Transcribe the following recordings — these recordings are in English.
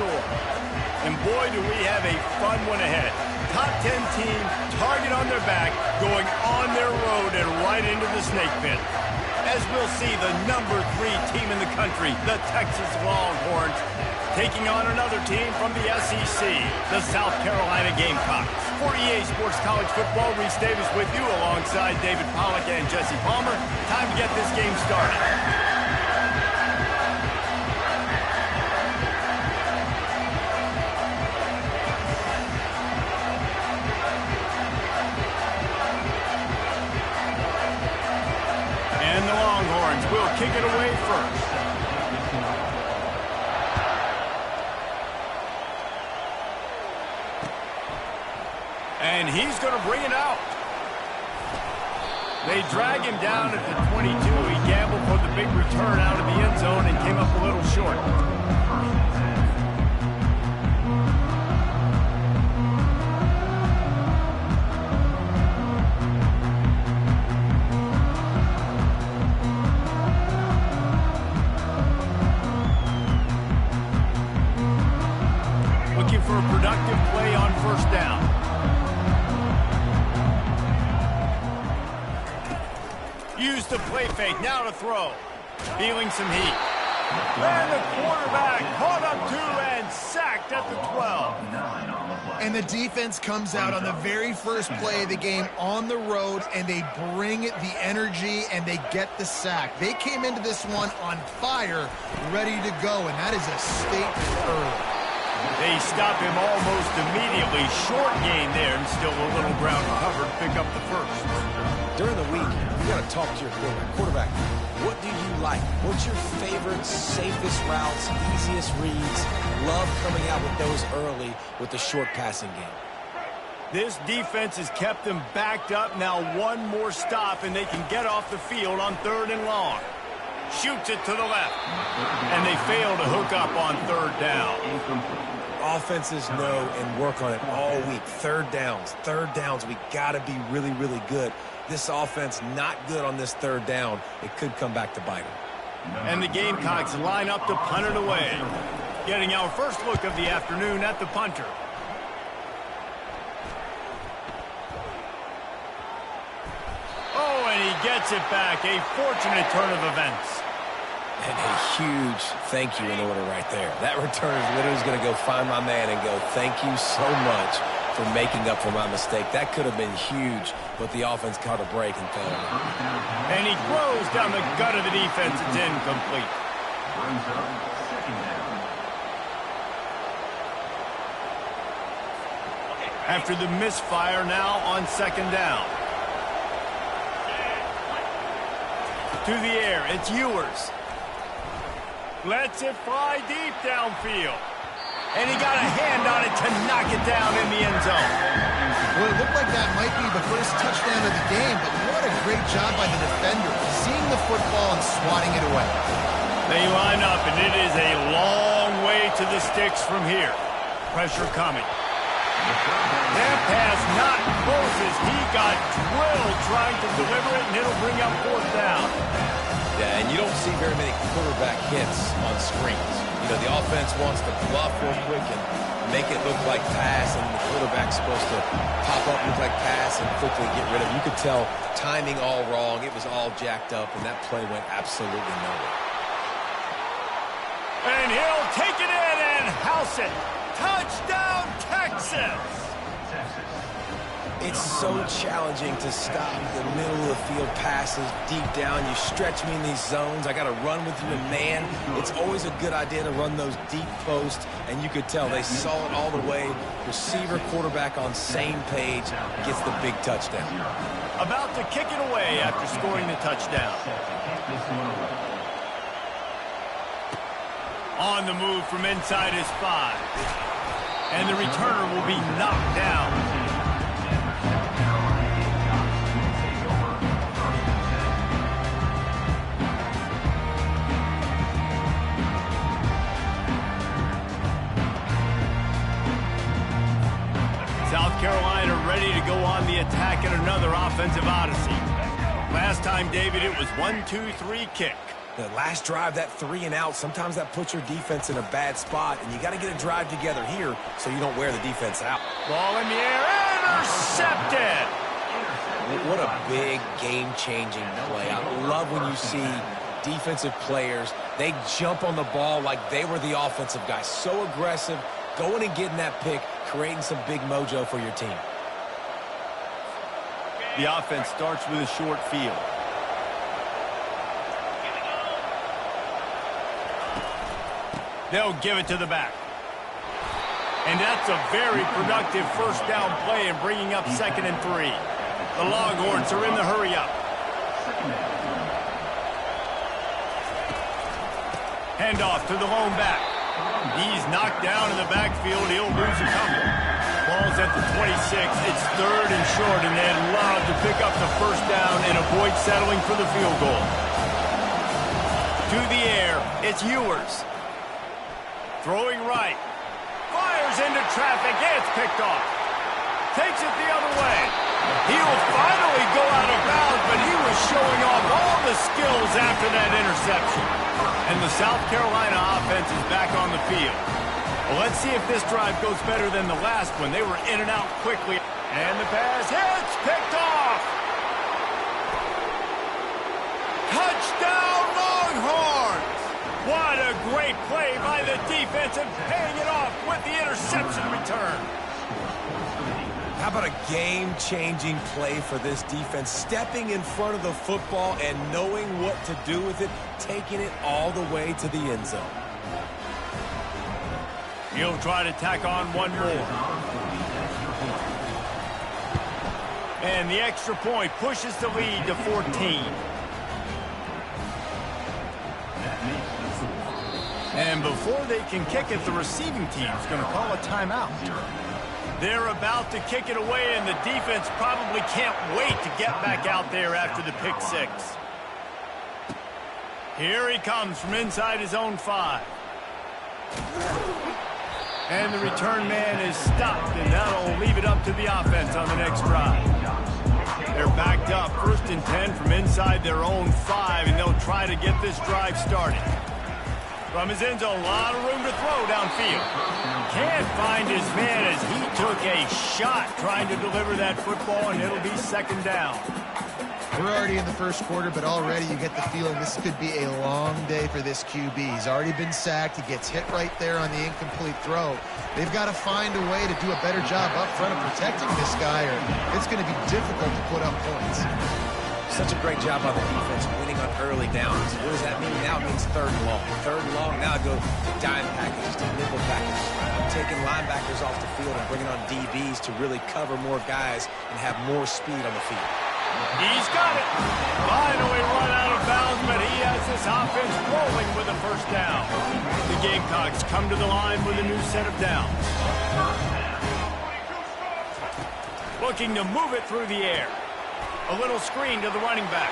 score. And boy, do we have a fun one ahead. Top 10 team, target on their back, going on their road and right into the snake pit. As we'll see, the number 3 team in the country, the Texas Longhorns, taking on another team from the SEC, the South Carolina Gamecocks. For EA Sports College Football, Reese Davis with you alongside David Pollack and Jesse Palmer. Time to get this game started. And the Longhorns will kick it away first. And he's going to bring it out. They drag him down at the 22. He gambled for the big return out of the end zone and came up a little short. Looking for a productive play on first down. Use the play fake, now to throw. Feeling some heat. And the quarterback caught up to and sacked at the 12. And the defense comes out on the very first play of the game on the road, and they bring the energy, and they get the sack. They came into this one on fire, ready to go, and that is a statement early. They stop him almost immediately. Short gain there, and still a little ground covered. Pick up the first. During the week, you got to talk to your quarterback. Quarterback, what do you like? What's your favorite, safest routes, easiest reads? Love coming out with those early with the short passing game. This defense has kept them backed up. Now one more stop, and they can get off the field on 3rd and long. Shoots it to the left. And they fail to hook up on 3rd down. Offenses know and work on it all week. Third downs, we got to be really, really good. This offense not good on this 3rd down. It could come back to bite them. And the Gamecocks line up to punt it away. Getting our first look of the afternoon at the punter. Oh, and he gets it back. A fortunate turn of events. And a huge thank you in order right there. That return is literally going to go find my man and go, thank you so much for making up for my mistake. That could have been huge, but the offense caught a break and fell. And he throws down the gut of the defense. It's incomplete. After the misfire, now on 2nd down. To the air, it's Ewers. Lets it fly deep downfield. And he got a hand on it to knock it down in the end zone. Well, it looked like that might be the first touchdown of the game, but what a great job by the defender, seeing the football and swatting it away. They line up, and it is a long way to the sticks from here. Pressure coming. That pass not close as he got drilled trying to deliver it, and it'll bring up 4th down. Yeah, and you don't see very many quarterback hits on screens. You know, the offense wants to bluff real quick and make it look like pass, and the quarterback's supposed to pop up, look like pass, and quickly get rid of it. You could tell timing all wrong. It was all jacked up, and that play went absolutely nowhere. And he'll take it in and house it. Touchdown, Texas! It's so challenging to stop the middle of the field passes deep down. You stretch me in these zones. I got to run with you in man. It's always a good idea to run those deep posts, and you could tell they saw it all the way. Receiver, quarterback on same page, gets the big touchdown. About to kick it away after scoring the touchdown. On the move from inside his 5. And the returner will be knocked down. South Carolina ready to go on the attack in another offensive odyssey. Last time, David, it was 1-2-3 kick. The last drive, that 3 and out, sometimes that puts your defense in a bad spot, and you got to get a drive together here so you don't wear the defense out. Ball in the air, intercepted! What a big game-changing play. I love when you see defensive players, they jump on the ball like they were the offensive guy. So aggressive, going and getting that pick, creating some big mojo for your team. The offense starts with a short field. They'll give it to the back. And that's a very productive first down play in bringing up 2nd and 3. The Longhorns are in the hurry up. Handoff to the lone back. He's knocked down in the backfield. He'll lose a couple. Ball's at the 26. It's 3rd and short, and they'd love to pick up the first down and avoid settling for the field goal. To the air, it's Ewers. Throwing right. Fires into traffic. It's picked off. Takes it the other way. He'll finally go out of bounds, but he was showing off all the skills after that interception. And the South Carolina offense is back on the field. Well, let's see if this drive goes better than the last one. They were in and out quickly. And the pass hits. Picked off. Touchdown, Longhorns! What a great play by the defense and paying it off with the interception return. How about a game-changing play for this defense? Stepping in front of the football and knowing what to do with it, taking it all the way to the end zone. He'll try to tack on one more. And the extra point pushes the lead to 14. And before they can kick it, the receiving team's going to call a timeout. They're about to kick it away, and the defense probably can't wait to get back out there after the pick 6. Here he comes from inside his own 5. And the return man is stopped, and that'll leave it up to the offense on the next drive. They're backed up 1st and 10 from inside their own 5, and they'll try to get this drive started. From his end zone, a lot of room to throw downfield. Can't find his man as he took a shot trying to deliver that football, and it'll be 2nd down. We're already in the first quarter, but already you get the feeling this could be a long day for this QB. He's already been sacked. He gets hit right there on the incomplete throw. They've got to find a way to do a better job up front of protecting this guy, or it's going to be difficult to put up points. Such a great job by the defense winning on early downs. What does that mean? Now it means 3rd and long. 3rd and long, now I go to dime packages, to nickel packages. I'm taking linebackers off the field and bringing on DBs to really cover more guys and have more speed on the field. He's got it. Finally run out of bounds, but he has this offense rolling with a first down. The Gamecocks come to the line with a new set of downs. Looking to move it through the air. A little screen to the running back.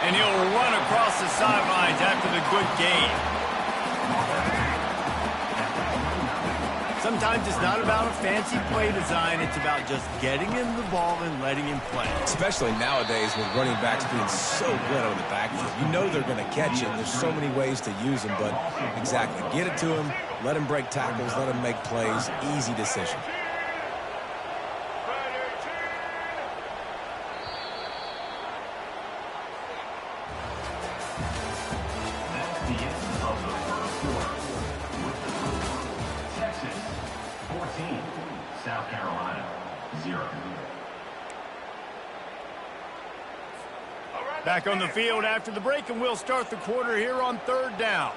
And he'll run across the sidelines after the good gain. Sometimes it's not about a fancy play design. It's about just getting him the ball and letting him play. Especially nowadays with running backs being so good out of the backfield. You know they're going to catch it. There's so many ways to use them, but exactly. Get it to him, let him break tackles, let him make plays. Easy decision. South Carolina, 0. Back on the field after the break, and we'll start the quarter here on 3rd down.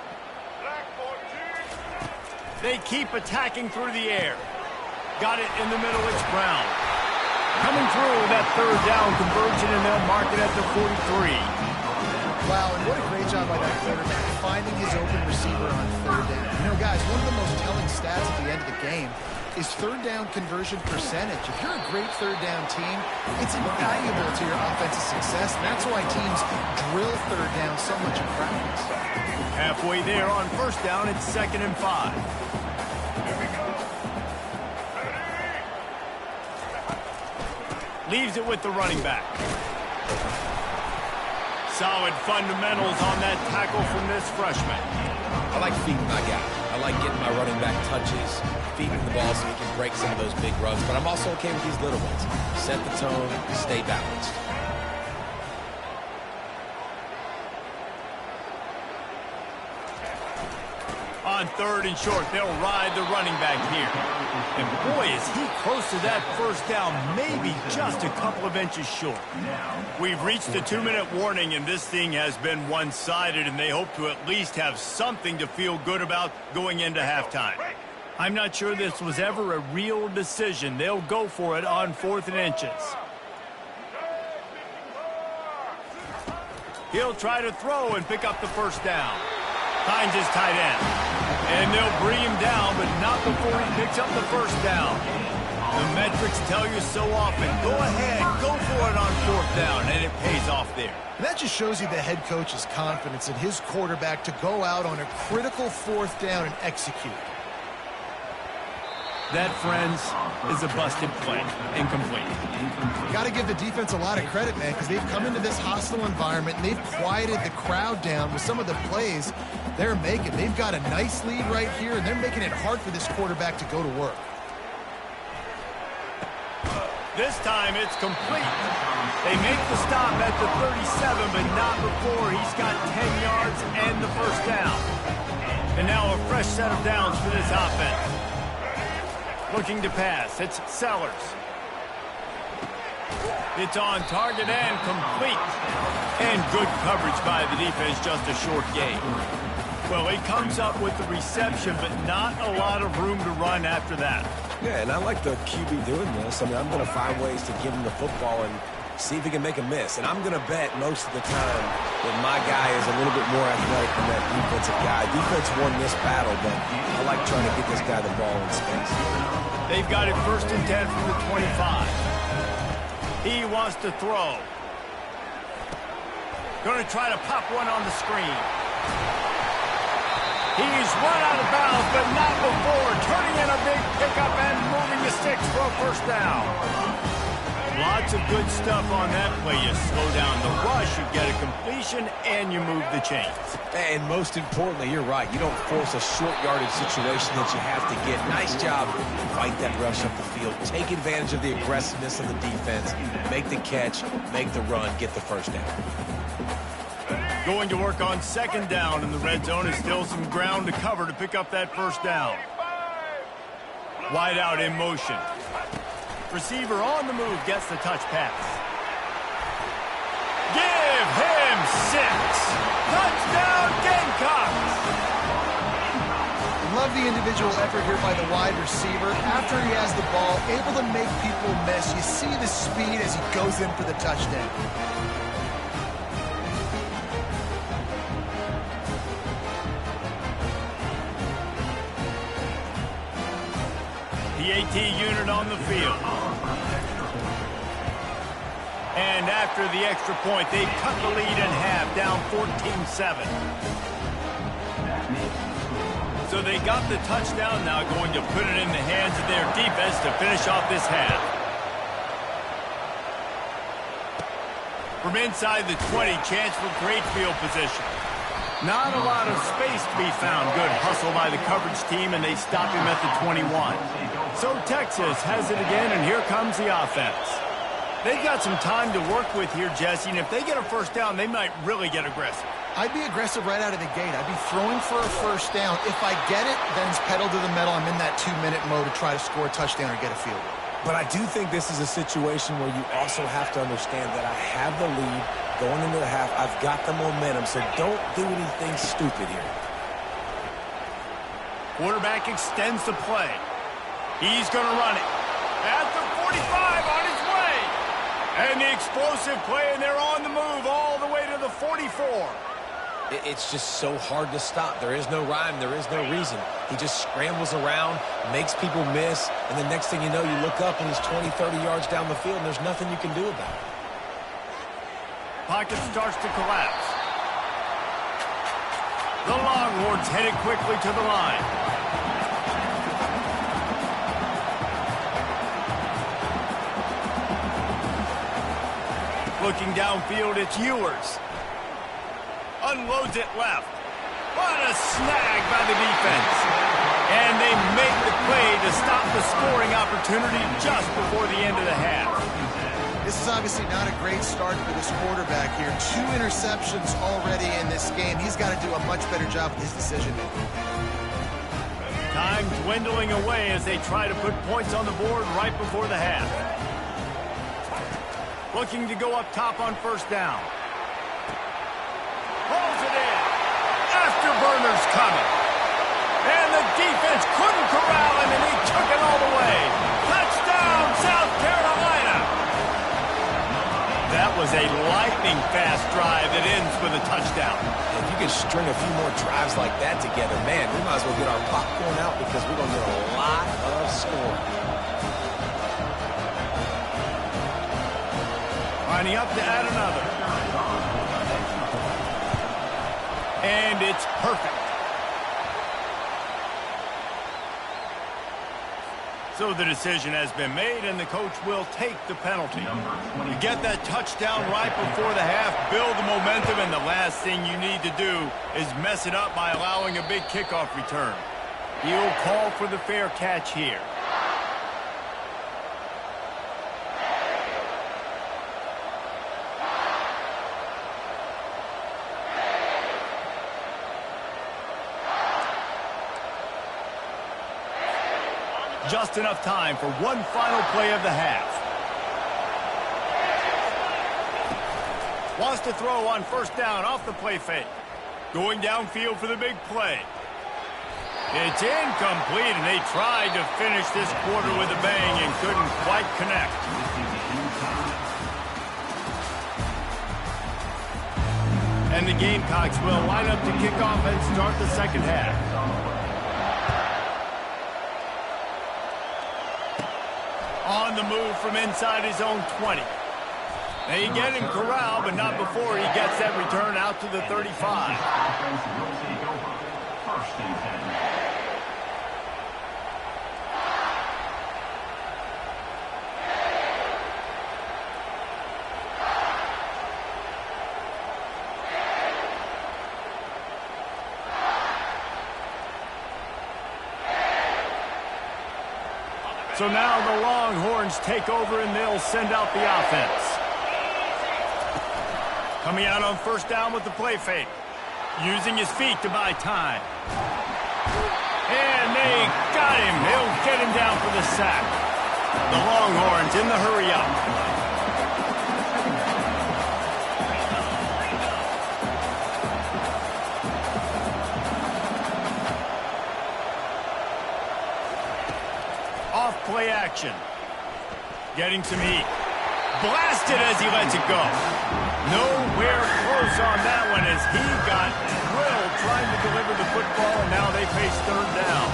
They keep attacking through the air. Got it in the middle, it's Brown. Coming through that 3rd down conversion, and they'll mark it at the 43. Wow, and what a great job by that quarterback, finding his open receiver on 3rd down. You know, guys, one of the most telling stats at the end of the game is 3rd down conversion percentage. If you're a great 3rd down team, it's invaluable to your offensive success. And that's why teams drill 3rd down so much in practice. Halfway there on 1st down, it's 2nd and 5. Leaves it with the running back. Solid fundamentals on that tackle from this freshman. I like feeding my guy. I like getting my running back touches, feeding the ball so he can break some of those big runs, but I'm also okay with these little ones. Set the tone, stay balanced. On 3rd and short, they'll ride the running back here. And boy, is he close to that first down, maybe just a couple of inches short. We've reached the 2-minute warning, and this thing has been one-sided, and they hope to at least have something to feel good about going into halftime. I'm not sure this was ever a real decision. They'll go for it on 4th and inches. He'll try to throw and pick up the first down. Finds his tight end. And they'll bring him down, but not before he picks up the first down. The metrics tell you so often, go ahead, go for it on 4th down, and it pays off there. And that just shows you the head coach's confidence in his quarterback to go out on a critical 4th down and execute. That, friends, is a busted play. Incomplete. Got to give the defense a lot of credit, man, because they've come into this hostile environment and they've quieted the crowd down with some of the plays they're making. They've got a nice lead right here, and they're making it hard for this quarterback to go to work. This time it's complete. They make the stop at the 37, but not before he's got 10 yards and the first down. And now a fresh set of downs for this offense. Looking to pass. It's Sellers. It's on target and complete. And good coverage by the defense, just a short gain. Well, he comes up with the reception, but not a lot of room to run after that. Yeah, and I like the QB doing this. I mean, I'm going to find ways to give him the football and see if he can make a miss. And I'm going to bet most of the time that my guy is a little bit more athletic than that defensive guy. Defense won this battle, but I like trying to get this guy the ball in space. They've got it 1st and 10 from the 25. He wants to throw. Going to try to pop one on the screen. He's run out of bounds, but not before turning in a big pickup and moving the sticks for a first down. Lots of good stuff on that play. You slow down the rush, you get a completion, and you move the chains. And most importantly, you're right. You don't force a short yardage situation that you have to get. Nice job. Fight that rush up the field. Take advantage of the aggressiveness of the defense. Make the catch, make the run, get the first down. Going to work on 2nd down, and the red zone is still some ground to cover to pick up that first down. Wide out in motion. Receiver on the move gets the touch pass. Give him 6. Touchdown Gamecocks! Love the individual effort here by the wide receiver. After he has the ball, able to make people miss. You see the speed as he goes in for the touchdown. The AT unit on the field. And after the extra point, they cut the lead in half, down 14-7. So they got the touchdown, now going to put it in the hands of their defense to finish off this half. From inside the 20, chance for great field position. Not a lot of space to be found. Good hustle by the coverage team, and they stop him at the 21. So Texas has it again, and here comes the offense. They've got some time to work with here, Jesse, and if they get a first down, they might really get aggressive. I'd be aggressive right out of the gate. I'd be throwing for a first down. If I get it, then it's pedal to the metal. I'm in that 2-minute mode to try to score a touchdown or get a field goal. But I do think this is a situation where you also have to understand that I have the lead going into the half. I've got the momentum, so don't do anything stupid here. Quarterback extends the play. He's going to run it. At the 45, on his way. And the explosive play, and they're on the move all the way to the 44. It's just so hard to stop. There is no rhyme. There is no reason. He just scrambles around, makes people miss, and the next thing you know, you look up and he's 20, 30 yards down the field, and there's nothing you can do about it. Pocket starts to collapse. The Longhorns headed quickly to the line. Looking downfield, it's Ewers. unloads it left. What a snag by the defense. And they make the play to stop the scoring opportunity just before the end of the half. This is obviously not a great start for this quarterback here. 2 interceptions already in this game. He's got to do a much better job with his decision-making. Time dwindling away as they try to put points on the board right before the half. Looking to go up top on first down. Pulls it in. Afterburners coming. And the defense couldn't corral him, and he took it all the way. Touchdown, South Carolina. That was a lightning-fast drive that ends with a touchdown. If you can string a few more drives like that together, man, we might as well get our popcorn out because we're going to get a lot of scoring. Lining up to add another. And it's perfect. So the decision has been made, and the coach will take the penalty. You get that touchdown right before the half, build the momentum, and the last thing you need to do is mess it up by allowing a big kickoff return. He'll call for the fair catch here. Just enough time for one final play of the half. Wants to throw on first down off the play fake. Going downfield for the big play. It's incomplete, and they tried to finish this quarter with a bang and couldn't quite connect. And the Gamecocks will line up to kick off and start the second half. On the move from inside his own 20. They get him corralled, but not before he gets that return out to the 35. So now the Longhorns take over, and they'll send out the offense. Coming out on first down with the play fake. Using his feet to buy time. And they got him. They'll get him down for the sack. The Longhorns in the hurry up. Play action. Getting some heat. Blasted as he lets it go. Nowhere close on that one as he got drilled trying to deliver the football, and now they face third down.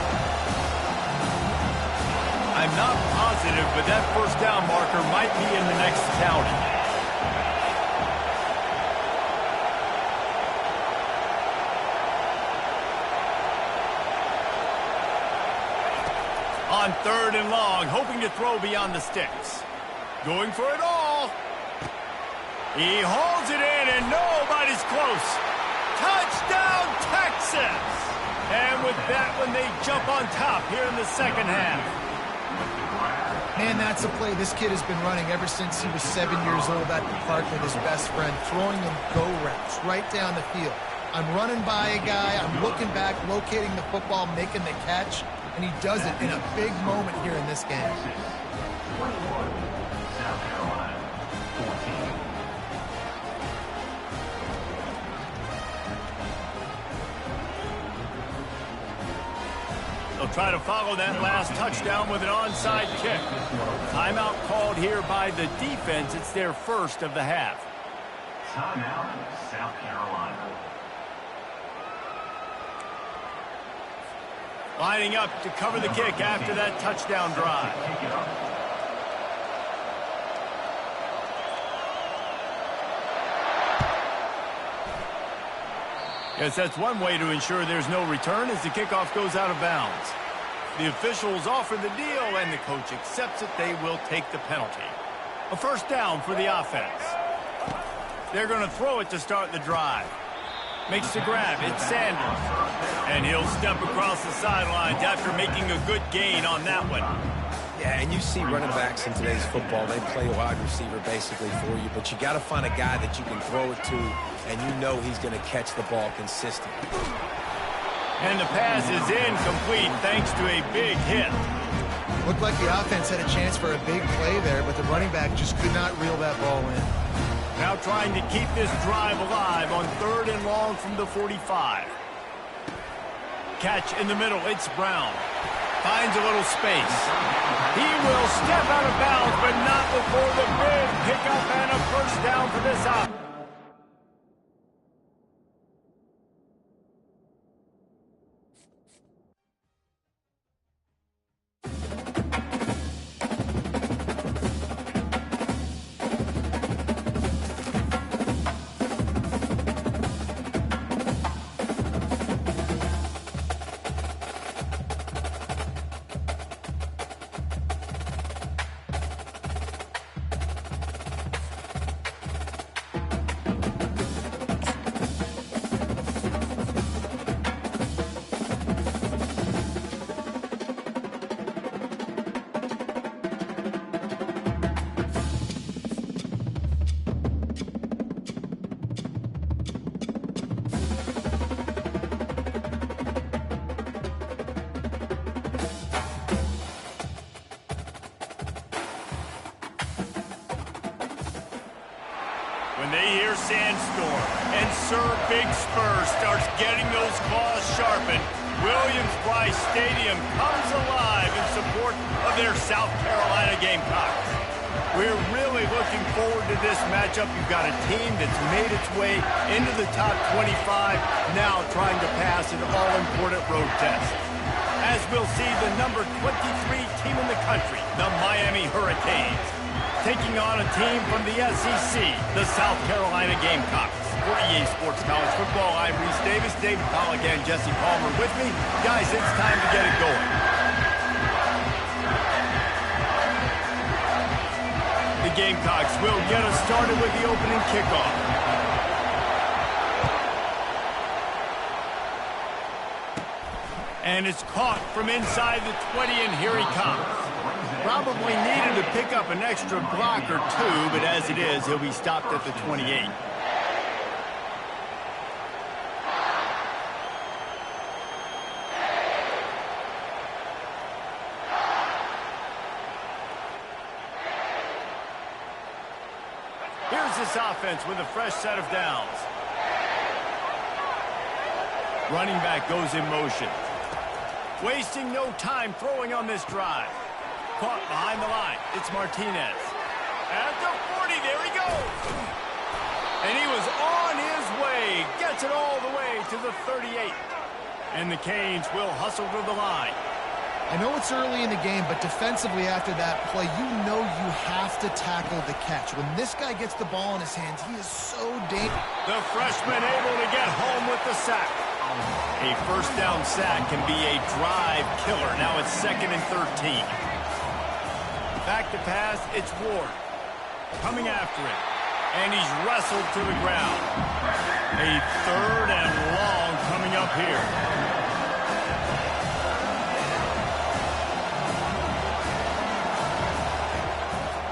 I'm not positive, but that first down marker might be in the next county. On third and long, hoping to throw beyond the sticks. Going for it all. He holds it in, and nobody's close. Touchdown, Texas! And with that one, they jump on top here in the second half. Man, that's a play this kid has been running ever since he was 7 years old at the park with his best friend, throwing them go routes right down the field. I'm running by a guy, I'm looking back, locating the football, making the catch, and he does it in a big moment here in this game. 21, South Carolina, 14. They'll try to follow that last touchdown with an onside kick. Timeout called here by the defense. It's their first of the half. Timeout, South Carolina. Lining up to cover the kick after that touchdown drive. Yes, that's one way to ensure there's no return as the kickoff goes out of bounds. The officials offer the deal, and the coach accepts it. They will take the penalty. A first down for the offense. They're going to throw it to start the drive. Makes the grab. It's Sanders. And he'll step across the sidelines after making a good gain on that one. Yeah, and you see running backs in today's football, they play wide receiver basically for you, but you got to find a guy that you can throw it to, and you know he's going to catch the ball consistently. And the pass is incomplete thanks to a big hit. Looked like the offense had a chance for a big play there, but the running back just could not reel that ball in. Now trying to keep this drive alive on 3rd and long from the 45. Catch in the middle. It's Brown. Finds a little space. He will step out of bounds, but not before the big pickup and a first down for this offense. When they hear Sandstorm and Sir Big Spur starts getting those claws sharpened, Williams-Brice Stadium comes alive in support of their South Carolina Gamecocks. We're really looking forward to this matchup. You've got a team that's made its way into the top 25, now trying to pass an all-important road test. As we'll see the number 23 team in the country, the Miami Hurricanes, taking on a team from the SEC, the South Carolina Gamecocks. For EA Sports College Football, I'm Reese Davis, David Pollack, and Jesse Palmer with me. Guys, it's time to get it going. The Gamecocks will get us started with the opening kickoff. And it's caught from inside the 20, and here he comes. Probably needed to pick up an extra block or two, but as it is, he'll be stopped at the 28. Here's this offense with a fresh set of downs. Running back goes in motion. Wasting no time throwing on this drive. Caught behind the line. It's Martinez. At the 40, there he goes. And he was on his way. Gets it all the way to the 38. And the Canes will hustle to the line. I know it's early in the game, but defensively after that play, you know you have to tackle the catch. When this guy gets the ball in his hands, he is so dangerous. The freshman able to get home with the sack. A first down sack can be a drive killer. Now it's 2nd and 13. Back to pass, it's Ward. Coming after it. And he's wrestled to the ground. A 3rd and long coming up here.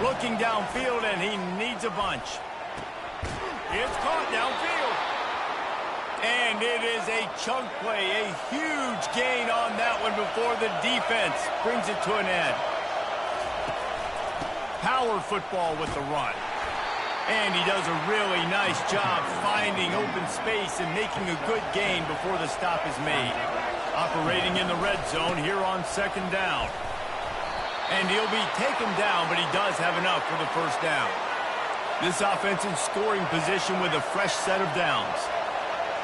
Looking downfield, and he needs a bunch. It's caught downfield. And it is a chunk play, a huge gain on that one before the defense brings it to an end. Power football with the run. And he does a really nice job finding open space and making a good gain before the stop is made. Operating in the red zone here on 2nd down. And he'll be taken down, but he does have enough for the first down. This offense in scoring position with a fresh set of downs.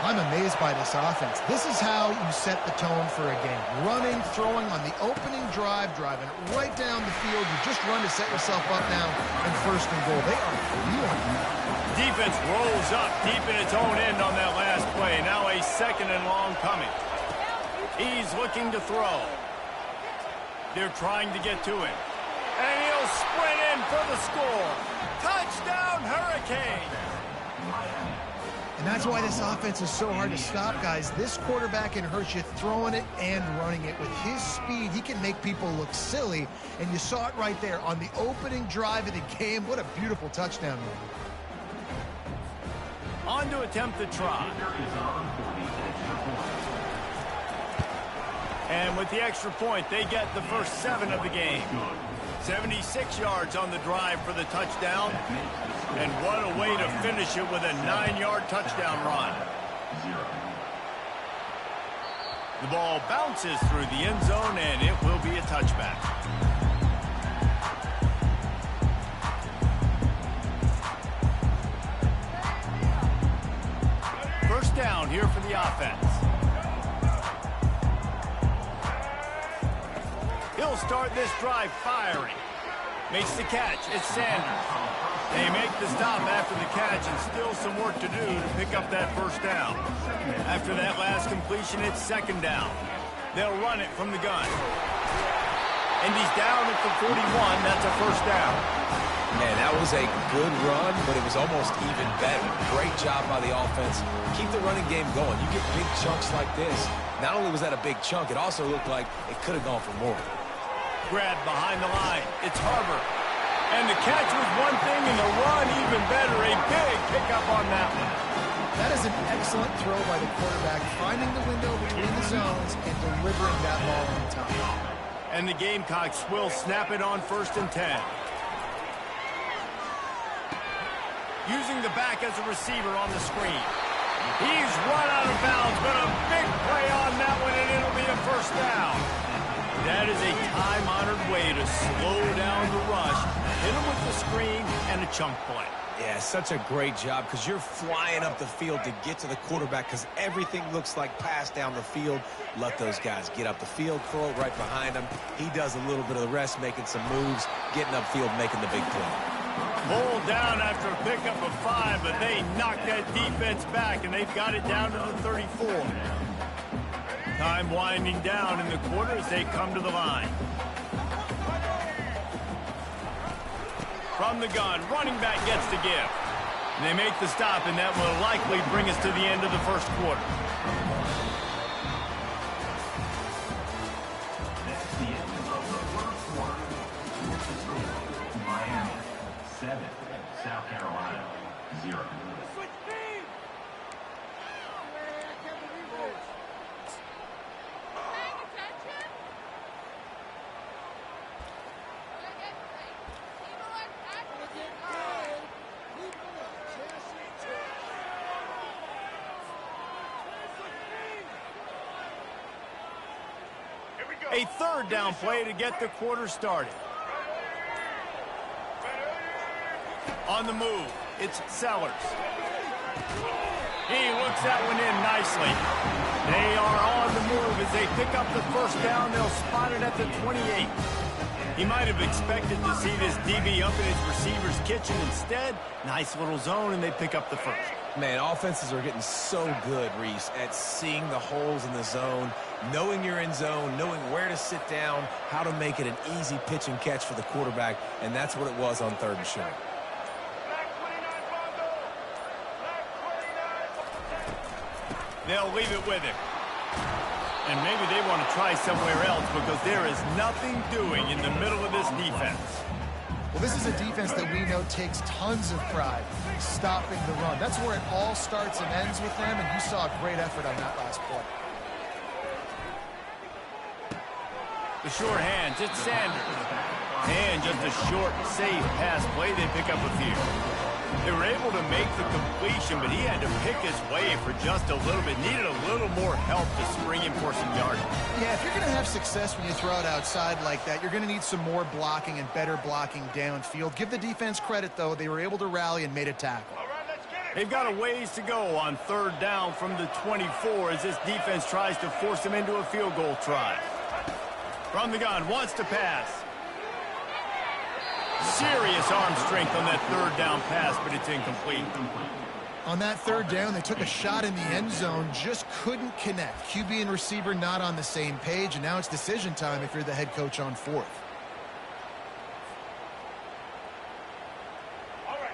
I'm amazed by this offense. This is how you set the tone for a game. Running, throwing on the opening drive, driving right down the field. You just run to set yourself up now and 1st and goal. They are feeling you. Defense rolls up deep in its own end on that last play. Now a 2nd and long coming. He's looking to throw. They're trying to get to him. And he'll sprint in for the score. Touchdown, Hurricane! And that's why this offense is so hard to stop, guys. This quarterback can hurt you throwing it and running it. With his speed, he can make people look silly, and you saw it right there on the opening drive of the game. What a beautiful touchdown run. On to attempt the try. And with the extra point, they get the first 7 of the game. 76 yards on the drive for the touchdown. And what a way to finish it with a 9-yard touchdown run. The ball bounces through the end zone, and it will be a touchback. First down here for the offense. He'll start this drive firing. Makes the catch. It's Sanders. They make the stop after the catch, and still some work to do to pick up that first down. After that last completion, it's second down. They'll run it from the gun. And he's down at the 41. That's a first down. Man, that was a good run, but it was almost even better. Great job by the offense. Keep the running game going. You get big chunks like this. Not only was that a big chunk, it also looked like it could have gone for more. Grab behind the line. It's Harbor. And the catch was one thing, and the run even better. A big pickup on that one. That is an excellent throw by the quarterback, finding the window between the zones and delivering that ball on time. And the Gamecocks will snap it on 1st and 10. Using the back as a receiver on the screen. He's run out of bounds, but a big play on that one, and it'll be a first down. That is a time-honored way to slow down the rush, hit him with the screen, and a chunk play. Yeah, such a great job because you're flying up the field to get to the quarterback because everything looks like pass down the field. Let those guys get up the field, throw it right behind him. He does a little bit of the rest, making some moves, getting upfield, making the big play. Pulled down after a pickup of 5, but they knocked that defense back, and they've got it down to the 34. Time winding down in the quarter as they come to the line. From the gun, running back gets to give. And they make the stop, and that will likely bring us to the end of the first quarter. That's the end of the first quarter. Miami 7, South Carolina 0. A third down play to get the quarter started. On the move, it's Sellers. He looks that one in nicely. They are on the move as they pick up the first down. They'll spot it at the 28. He might have expected to see this DB up in his receiver's kitchen. Instead, nice little zone, and they pick up the first. Man, offenses are getting so good, Reese, at seeing the holes in the zone, knowing you're in zone, knowing where to sit down, how to make it an easy pitch and catch for the quarterback, and that's what it was on 3rd and short. They'll leave it with him. And maybe they want to try somewhere else because there is nothing doing in the middle of this defense. Well, this is a defense that we know takes tons of pride stopping the run. That's where it all starts and ends with them, and you saw a great effort on that last play. The short hands, it's Sanders. And just a short, safe pass play, they pick up a few. They were able to make the completion, but he had to pick his way for just a little bit. Needed a little more help to spring him for some yardage. Yeah, if you're going to have success when you throw it outside like that, you're going to need some more blocking and better blocking downfield. Give the defense credit, though. They were able to rally and made a tackle. They've got a ways to go on 3rd down from the 24 as this defense tries to force them into a field goal try. From the gun, wants to pass. Serious arm strength on that 3rd down pass, but it's incomplete. On that 3rd down, they took a shot in the end zone, just couldn't connect. QB and receiver not on the same page, and now it's decision time if you're the head coach on 4th.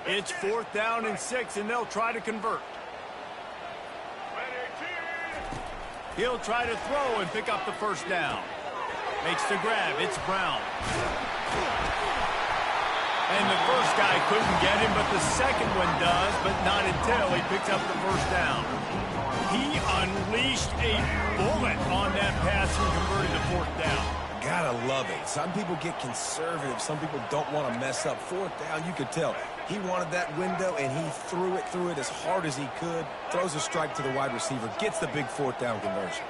It's 4th down and 6, and they'll try to convert. He'll try to throw and pick up the first down. Makes the grab. It's Brown. And the first guy couldn't get him, but the second one does, but not until he picks up the first down. He unleashed a bullet on that pass and converted the fourth down. Gotta love it. Some people get conservative. Some people don't want to mess up. Fourth down, you could tell. He wanted that window, and he threw it as hard as he could. Throws a strike to the wide receiver. Gets the big fourth down conversion.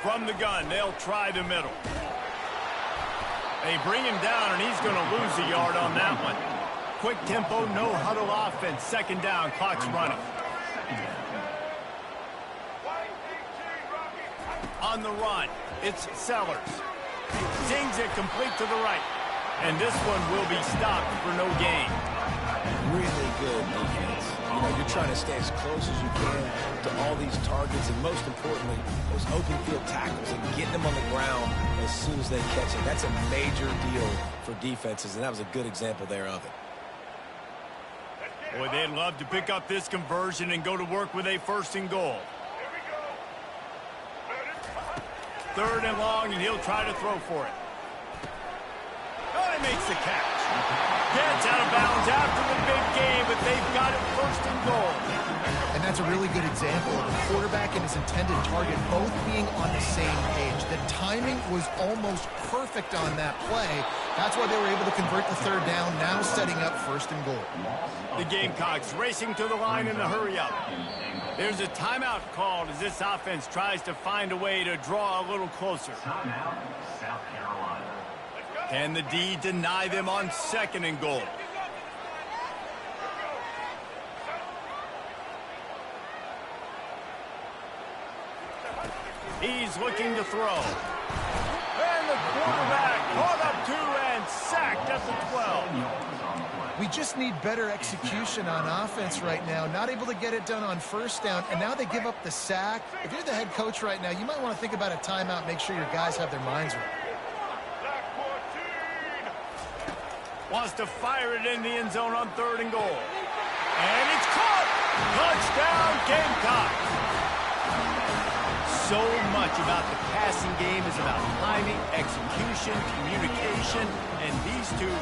From the gun, they'll try the middle. They bring him down, and he's going to lose a yard on that one. Quick tempo, no huddle offense. Second down, clock's running. On the run, it's Sellers. Zings it complete to the right. And this one will be stopped for no gain. Really good defense. You know, you're trying to stay as close as you can to all these targets, and most importantly, those open field tackles and getting them on the ground as soon as they catch it. That's a major deal for defenses, and that was a good example there of it. Boy, they'd love to pick up this conversion and go to work with a first and goal. Third and long, and he'll try to throw for it. Oh, he makes the catch. Gets out of bounds after the big game, but they've got it first and goal. And that's a really good example of the quarterback and his intended target both being on the same page. The timing was almost perfect on that play. That's why they were able to convert the third down, now setting up first and goal. The Gamecocks racing to the line in a hurry-up. There's a timeout called as this offense tries to find a way to draw a little closer. Timeout, South Carolina. Can the D deny them on second and goal? He's looking to throw. And the quarterback caught up to and sacked at the 12. We just need better execution on offense right now. Not able to get it done on first down, and now they give up the sack. If you're the head coach right now, you might want to think about a timeout, make sure your guys have their minds right. Wants to fire it in the end zone on third and goal. And it's caught! Touchdown, Gamecocks! So much about the passing game is about timing, execution, communication, and these two,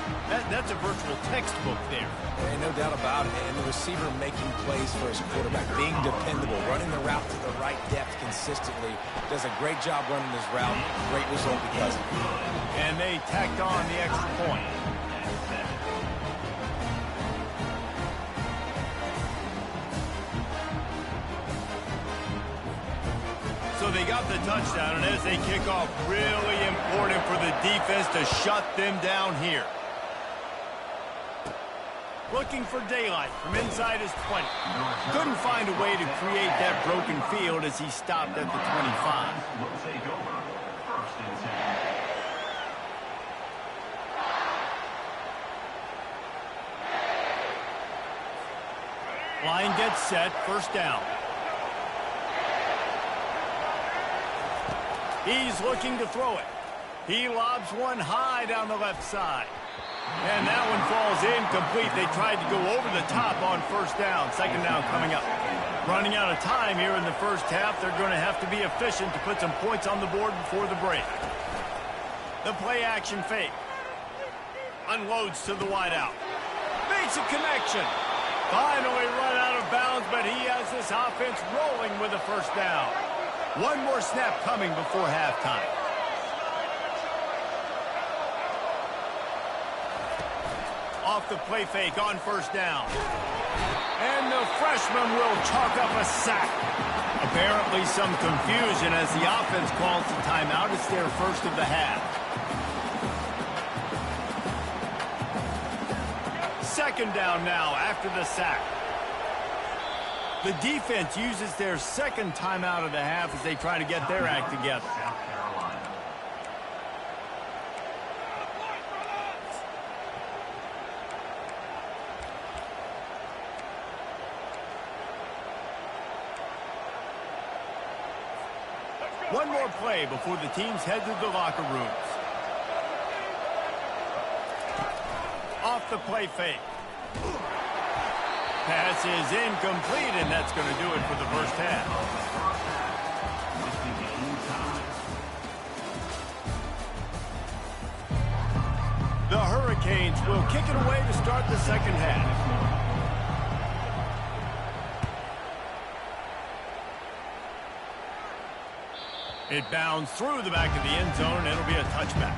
that's a virtual textbook there. And no doubt about it. And the receiver making plays for his quarterback, being dependable, running the route to the right depth consistently. Does a great job running his route. Great result because of it. And they tacked on the extra point. So they got the touchdown, and as they kick off, really important for the defense to shut them down here. Looking for daylight from inside his 20. Couldn't find a way to create that broken field as he stopped at the 25. Will take over. First and 10. Line gets set, first down. He's looking to throw it. He lobs one high down the left side. And that one falls incomplete. They tried to go over the top on first down. Second down coming up. Running out of time here in the first half. They're going to have to be efficient to put some points on the board before the break. The play action fake. Unloads to the wideout. Makes a connection. Finally run out of bounds, but he has this offense rolling with a first down. One more snap coming before halftime. Off the play fake on first down. And the freshman will chalk up a sack. Apparently some confusion as the offense calls the timeout. It's their first of the half. Second down now after the sack. The defense uses their second timeout of the half as they try to get their act together. South Carolina. One more play before the teams head to the locker rooms. Off the play fake. Pass is incomplete, and that's going to do it for the first half. The Hurricanes will kick it away to start the second half. It bounds through the back of the end zone, and it'll be a touchback.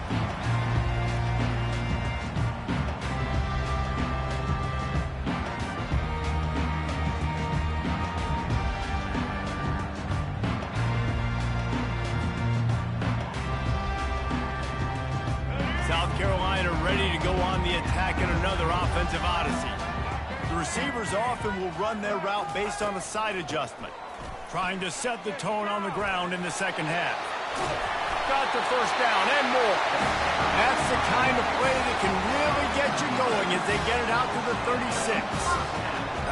South Carolina ready to go on the attack in another offensive odyssey. The receivers often will run their route based on a side adjustment, trying to set the tone on the ground in the second half. Got the first down and more. That's the kind of play that can really get you going as they get it out to the 36.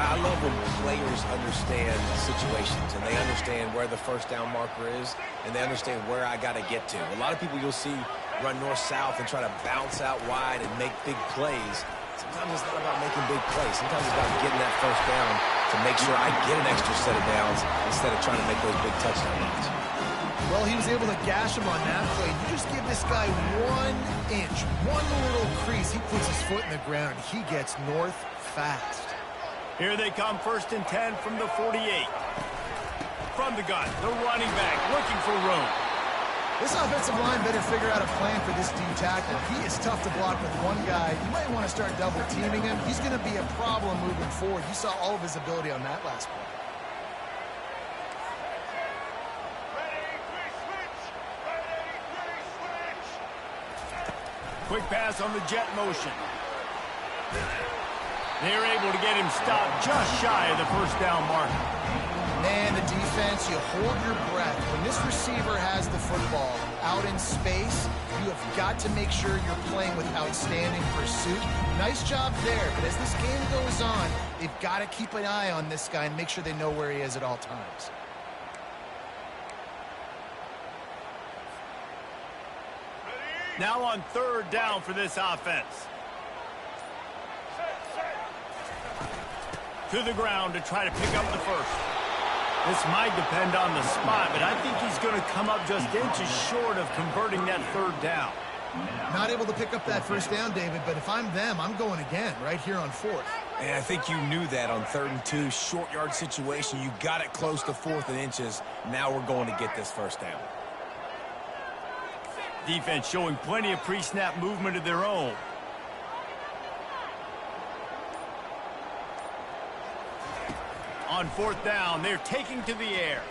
I love when players understand situations and they understand where the first down marker is and they understand where I got to get to. A lot of people you'll see run north-south and try to bounce out wide and make big plays. Sometimes it's not about making big plays. Sometimes it's about getting that first down to make sure I get an extra set of downs instead of trying to make those big touchdown runs. Well, he was able to gash him on that play. You just give this guy 1 inch, one little crease. He puts his foot in the ground. He gets north fast. Here they come, 1st and 10 from the 48. From the gun, the running back looking for room. This offensive line better figure out a plan for this D tackle. He is tough to block with one guy. You might want to start double teaming him. He's going to be a problem moving forward. You saw all of his ability on that last play. Quick pass on the jet motion. They're able to get him stopped just shy of the first down marker. Man, the defense, you hold your breath. When this receiver has the football out in space, you have got to make sure you're playing with outstanding pursuit. Nice job there, but as this game goes on, they've got to keep an eye on this guy and make sure they know where he is at all times. Now on 3rd down for this offense. To the ground to try to pick up the first. This might depend on the spot, but I think he's going to come up just inches short of converting that 3rd down. Not able to pick up that first down, David, but if I'm them, I'm going again right here on 4th. And I think you knew that on 3rd and 2, short yard situation. You got it close to 4th and inches. Now we're going to get this first down. Defense showing plenty of pre-snap movement of their own. On 4th down, they're taking to the air.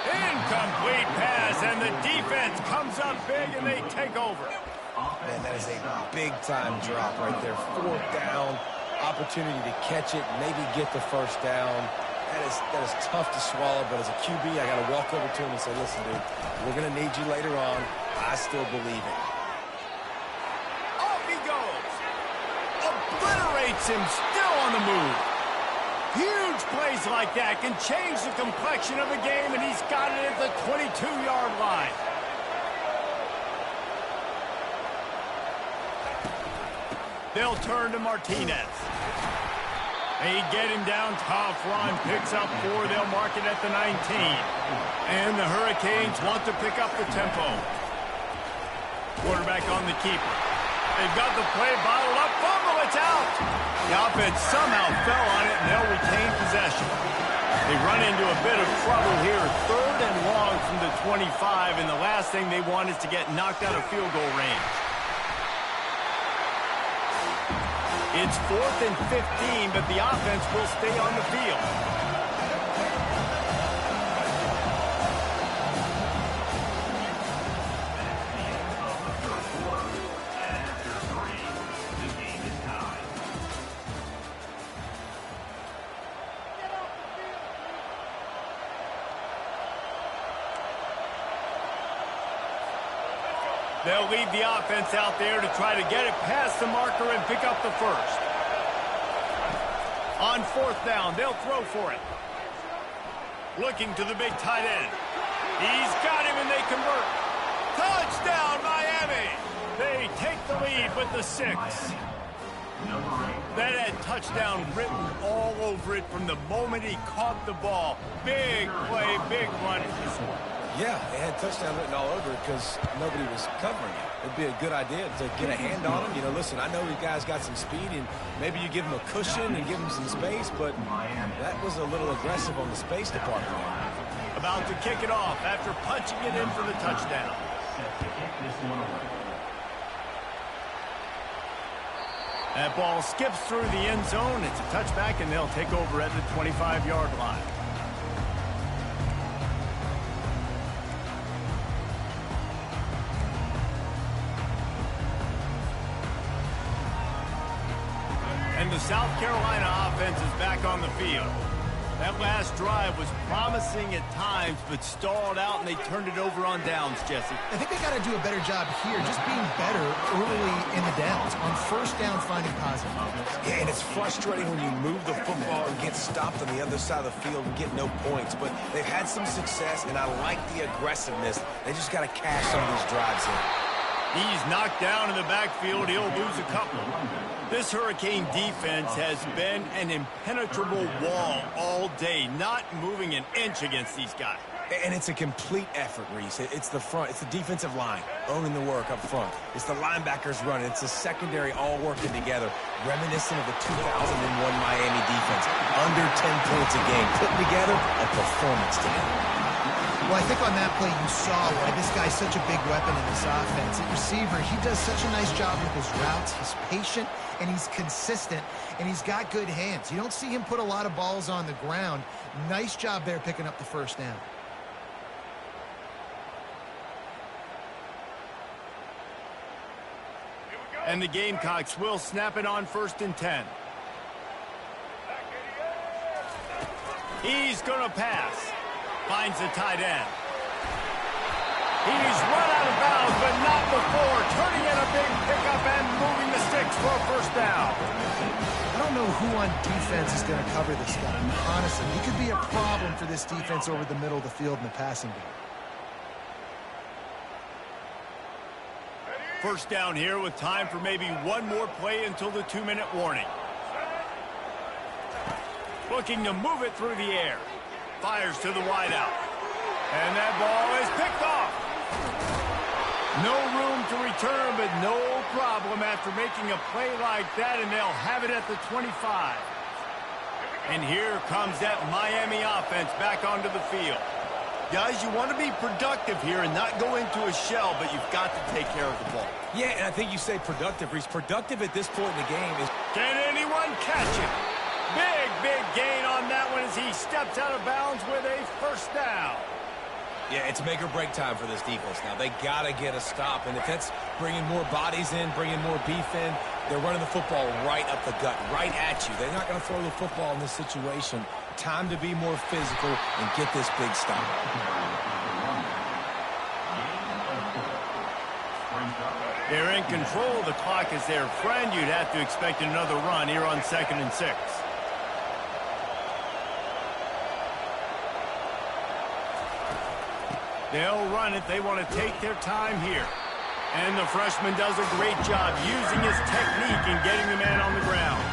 Incomplete pass, and the defense comes up big, and they take over. Man, that is a big-time drop right there. 4th down, opportunity to catch it, maybe get the first down. That is tough to swallow, but as a QB, I got to walk over to him and say, listen, dude, we're going to need you later on. I still believe it. Off he goes. Obliterates him, still on the move. Huge plays like that can change the complexion of the game, and he's got it at the 22-yard line. They'll turn to Martinez. They get him down, tough run, picks up 4, they'll mark it at the 19. And the Hurricanes want to pick up the tempo. Quarterback on the keeper. They've got the play bottled up, fumble, it's out! The offense somehow fell on it, and they'll retain possession. They run into a bit of trouble here, 3rd and long from the 25, and the last thing they want is to get knocked out of field goal range. It's 4th and 15, but the offense will stay on the field. They'll leave the offense out there to try to get it past the marker and pick up the first. On 4th down, they'll throw for it. Looking to the big tight end. He's got him and they convert. Touchdown, Miami! They take the lead with the 6. That had touchdown written all over it from the moment he caught the ball. Big play, big run. Yeah, they had touchdown written all over it because nobody was covering it. It'd be a good idea to get a hand on him. You know, listen, I know these guys got some speed, and maybe you give them a cushion and give them some space, but that was a little aggressive on the space department. About to kick it off after punching it in for the touchdown. Set to kick this one away. That ball skips through the end zone. It's a touchback, and they'll take over at the 25-yard line. And the South Carolina offense is back on the field. That last drive was promising at times, but stalled out, and they turned it over on downs, Jesse. I think they got to do a better job here, just being better early in the downs, on first down finding positive. Yeah, and it's frustrating when you move the football and get stopped on the other side of the field and get no points, but they've had some success, and I like the aggressiveness. They just got to cash some of these drives in. He's knocked down in the backfield. He'll lose a couple. This Hurricane defense has been an impenetrable wall all day, not moving an inch against these guys. And it's a complete effort, Reese. It's the front. It's the defensive line owning the work up front. It's the linebackers running. It's the secondary all working together, reminiscent of the 2001 Miami defense. Under 10 points a game, putting together a performance today. Well, I think on that play you saw why this guy's such a big weapon in this offense. At receiver, he does such a nice job with his routes. He's patient, and he's consistent, and he's got good hands. You don't see him put a lot of balls on the ground. Nice job there picking up the first down. And the Gamecocks will snap it on 1st and 10. He's going to pass. Finds the tight end. He's run out of bounds, but not before. Turning in a big pickup and moving the sticks for a first down. I don't know who on defense is going to cover this guy. Honestly, he could be a problem for this defense over the middle of the field in the passing game. First down here with time for maybe one more play until the 2-minute warning. Looking to move it through the air. Fires to the wideout. And that ball is picked off. No room to return, but no problem after making a play like that, and they'll have it at the 25. And here comes that Miami offense back onto the field. Guys, you want to be productive here and not go into a shell, but you've got to take care of the ball. Yeah, and I think you say productive, Reese. Productive at this point in the game is... Can anyone catch it? Big gain on that one as he steps out of bounds with a first down. Yeah, it's make or break time for this defense now. They got to get a stop, and if that's bringing more bodies in, bringing more beef in, they're running the football right up the gut, right at you. They're not going to throw the football in this situation. Time to be more physical and get this big stop. They're in control. The clock is their friend. You'd have to expect another run here on 2nd and 6. They'll run it. They want to take their time here. And the freshman does a great job using his technique and getting the man on the ground.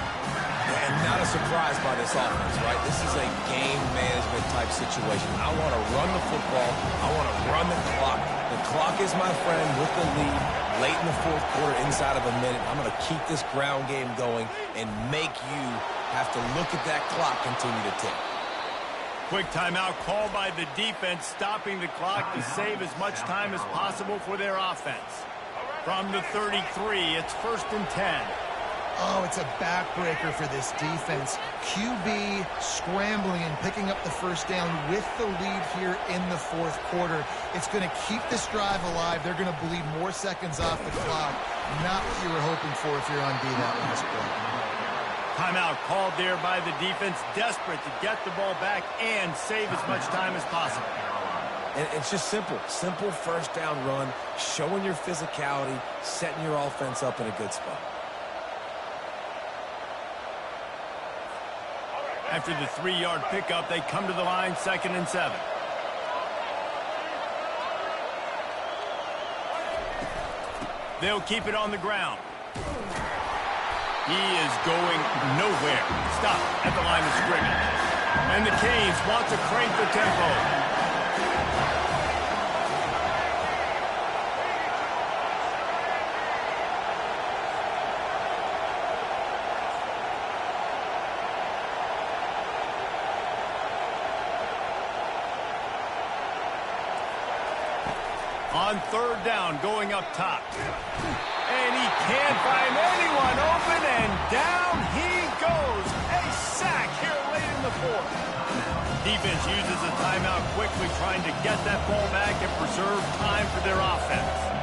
And not a surprise by this offense, right? This is a game management type situation. I want to run the football. I want to run the clock. The clock is my friend with the lead late in the 4th quarter, inside of a minute. I'm going to keep this ground game going and make you have to look at that clock continue to tick. Quick timeout called by the defense, stopping the clock to save as much time as possible for their offense. From the 33, it's 1st and 10. Oh, it's a backbreaker for this defense. QB scrambling and picking up the first down with the lead here in the 4th quarter. It's going to keep this drive alive. They're going to bleed more seconds off the clock. Not what you were hoping for if you're on D that last play. Timeout called there by the defense, desperate to get the ball back and save as much time as possible. And it's just simple. Simple first down run, showing your physicality, setting your offense up in a good spot. After the 3-yard pickup, they come to the line, 2nd and 7. They'll keep it on the ground. He is going nowhere. Stop at the line of scrimmage. And the Canes want to crank the tempo. On third down, going up top. And he can't find anyone open, and down he goes. A sack here late in the fourth. Defense uses a timeout quickly, trying to get that ball back and preserve time for their offense.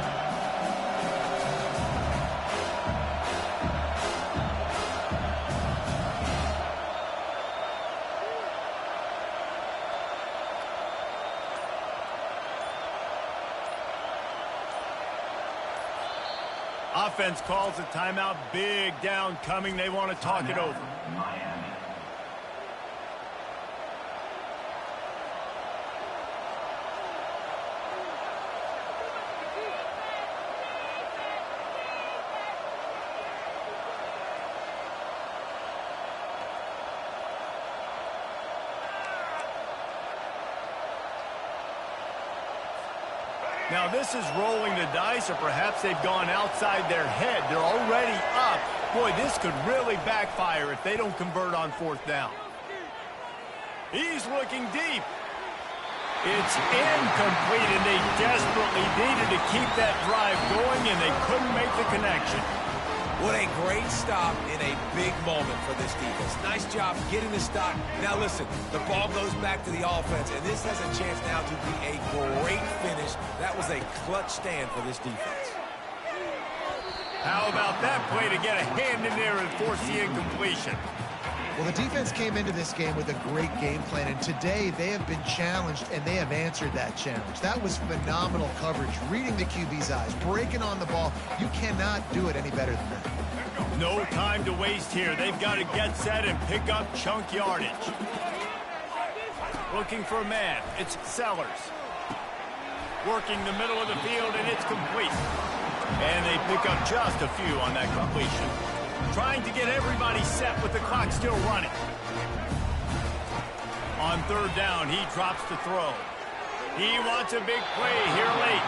Offense calls a timeout. Big down coming. They want to talk it over. Now this is rolling the dice, or perhaps they've gone outside their head. They're already up. Boy, this could really backfire if they don't convert on fourth down. He's looking deep. It's incomplete, and they desperately needed to keep that drive going, and they couldn't make the connection. What a great stop in a big moment for this defense. Nice job getting the stop. Now listen, the ball goes back to the offense, and this has a chance now to be a great finish. That was a clutch stand for this defense. How about that play to get a hand in there and force the incompletion? Well, the defense came into this game with a great game plan, and today they have been challenged, and they have answered that challenge. That was phenomenal coverage, reading the QB's eyes, breaking on the ball. You cannot do it any better than that. No time to waste here. They've got to get set and pick up chunk yardage. Looking for a man. It's Sellers. Working the middle of the field, and it's complete. And they pick up just a few on that completion. Trying to get everybody set with the clock still running. On third down, he drops to throw. He wants a big play here late.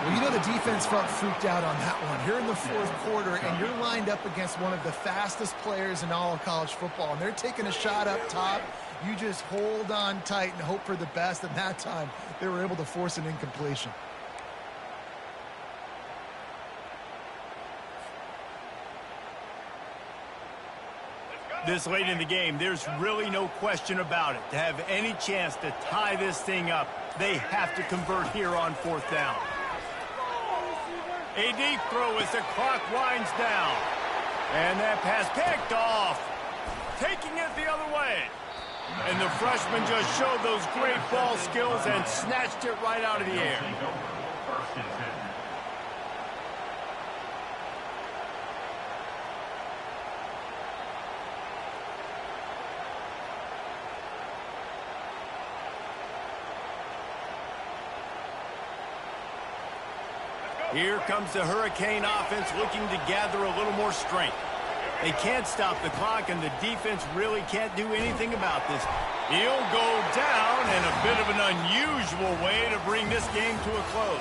Well, you know the defense felt freaked out on that one. You're in the fourth quarter, and you're lined up against one of the fastest players in all of college football, and they're taking a shot up top. You just hold on tight and hope for the best, and that time they were able to force an incompletion. This late in the game, there's really no question about it. To have any chance to tie this thing up, they have to convert here on fourth down. A deep throw as the clock winds down. And that pass picked off. Taking it the other way. And the freshman just showed those great ball skills and snatched it right out of the air. Here comes the Hurricane offense looking to gather a little more strength. They can't stop the clock, and the defense really can't do anything about this. He'll go down in a bit of an unusual way to bring this game to a close.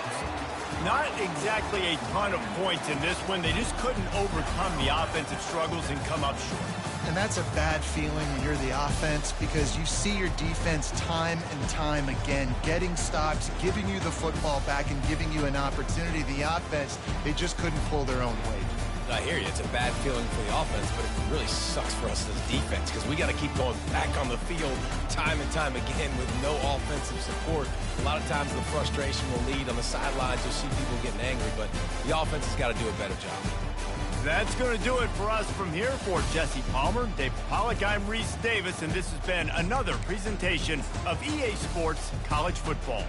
Not exactly a ton of points in this one. They just couldn't overcome the offensive struggles and come up short. And that's a bad feeling when you're the offense, because you see your defense time and time again getting stops, giving you the football back, and giving you an opportunity. The offense, they just couldn't pull their own weight. I hear you. It's a bad feeling for the offense, but it really sucks for us as defense because we got to keep going back on the field time and time again with no offensive support. A lot of times the frustration will lead on the sidelines. You'll see people getting angry, but the offense has got to do a better job. That's going to do it for us from here. For Jesse Palmer, Dave Pollack, I'm Reese Davis, and this has been another presentation of EA Sports College Football.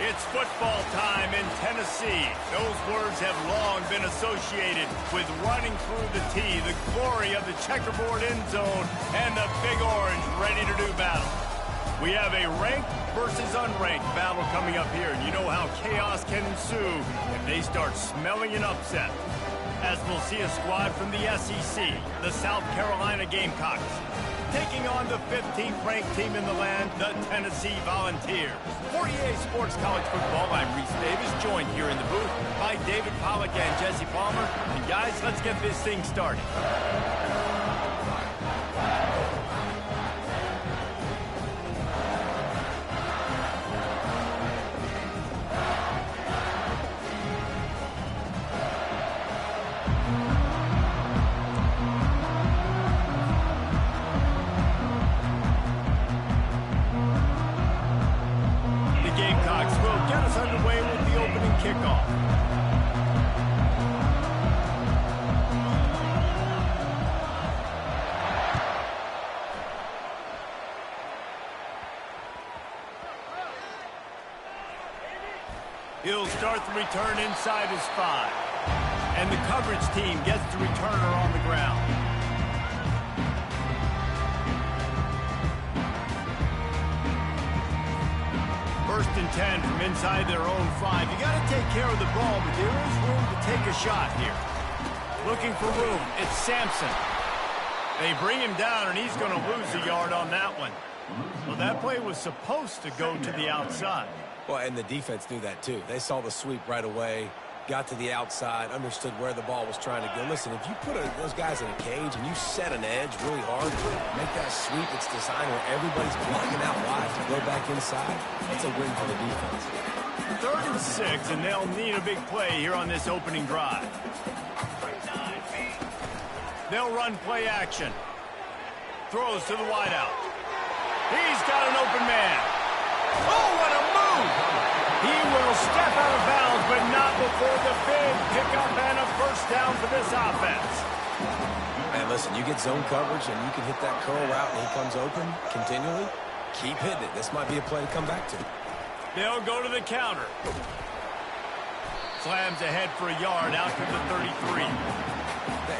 It's football time in Tennessee. Those words have long been associated with running through the tee, the glory of the checkerboard end zone, and the Big Orange ready to do battle. We have a ranked versus unranked battle coming up here, and you know how chaos can ensue if they start smelling an upset. As we'll see a squad from the SEC, the South Carolina Gamecocks, taking on the 15th ranked team in the land, the Tennessee Volunteers. For EA Sports College Football, I'm Reese Davis, joined here in the booth by David Pollack and Jesse Palmer. And guys, let's get this thing started. Underway with the opening kickoff. He'll start the return inside his 5. And the coverage team gets the returner on the ground. First and 10 from inside their own 5. You got to take care of the ball, but there is room to take a shot here. Looking for room. It's Sampson. They bring him down, and he's going to lose a yard on that one. Well, that play was supposed to go to the outside. Well, and the defense knew that, too. They saw the sweep right away, got to the outside, understood where the ball was trying to go. Listen, if you put those guys in a cage and you set an edge really hard, make that sweep, it's designed where everybody's blocking out wide to go back inside. It's a win for the defense. 3rd and 6, and they'll need a big play here on this opening drive. They'll run play action. Throws to the wideout. He's got an open man. Oh, what a move! He will step out of bounds, but not before the big pickup and a first down for this offense. Man, listen, you get zone coverage and you can hit that curl route and he comes open continually. Keep hitting it. This might be a play to come back to. They'll go to the counter. Slams ahead for a yard out to the 33.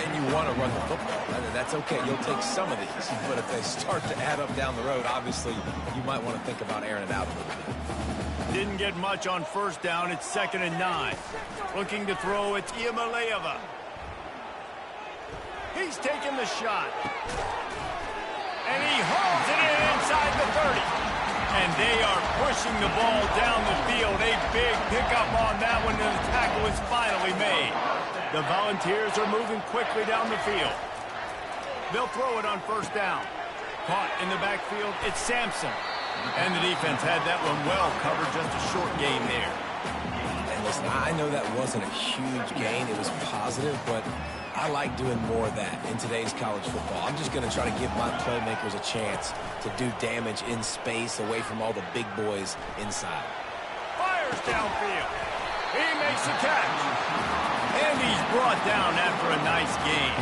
And you want to run the football. That's okay. You'll take some of these. But if they start to add up down the road, obviously, you might want to think about airing it out a little bit. Didn't get much on first down. It's 2nd and 9. Looking to throw, it's Iamaleava. He's taking the shot. And he hauls it in inside the 30. And they are pushing the ball down the field. A big pickup on that one, and the tackle is finally made. The Volunteers are moving quickly down the field. They'll throw it on first down. Caught in the backfield, it's Sampson. And the defense had that one well covered, just a short gain there. And listen, I know that wasn't a huge gain. It was positive, but I like doing more of that in today's college football. I'm just going to try to give my playmakers a chance to do damage in space away from all the big boys inside. Fires downfield. He makes the catch. And he's brought down after a nice gain.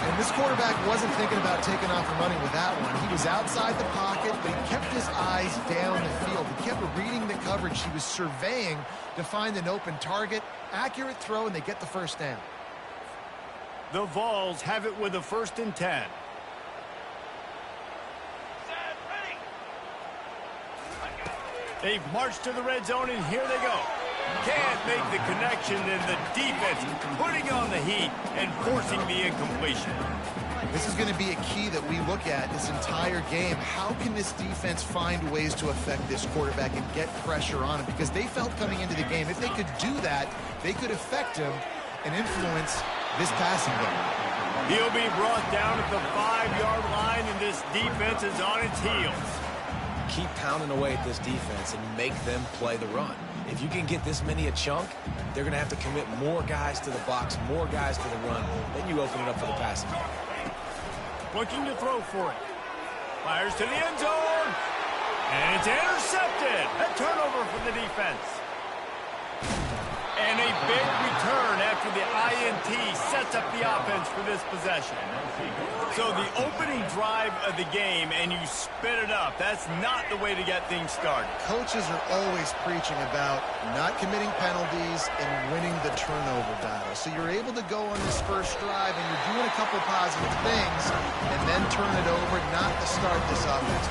And this quarterback wasn't thinking about taking off and running with that one. He was outside the pocket, but he kept his eyes down the field. He kept reading the coverage. He was surveying to find an open target. Accurate throw, and they get the first down. The Vols have it with a 1st and 10. They've marched to the red zone, and here they go. Can't make the connection, and the defense putting on the heat and forcing the incompletion. This is going to be a key that we look at this entire game. How can this defense find ways to affect this quarterback and get pressure on him? Because they felt coming into the game, if they could do that, they could affect him and influence this passing game. He'll be brought down at the 5-yard line, and this defense is on its heels. Keep pounding away at this defense and make them play the run. If you can get this many a chunk, they're going to have to commit more guys to the box, more guys to the run. Then you open it up for the passing game. Looking to throw for it. Fires to the end zone. And it's intercepted. A turnover for the defense. And a big return after the INT sets up the offense for this possession. So the opening drive of the game, and you spit it up. That's not the way to get things started. Coaches are always preaching about not committing penalties and winning the turnover battle. So you're able to go on this first drive, and you're doing a couple positive things, and then turn it over, not to start this offense.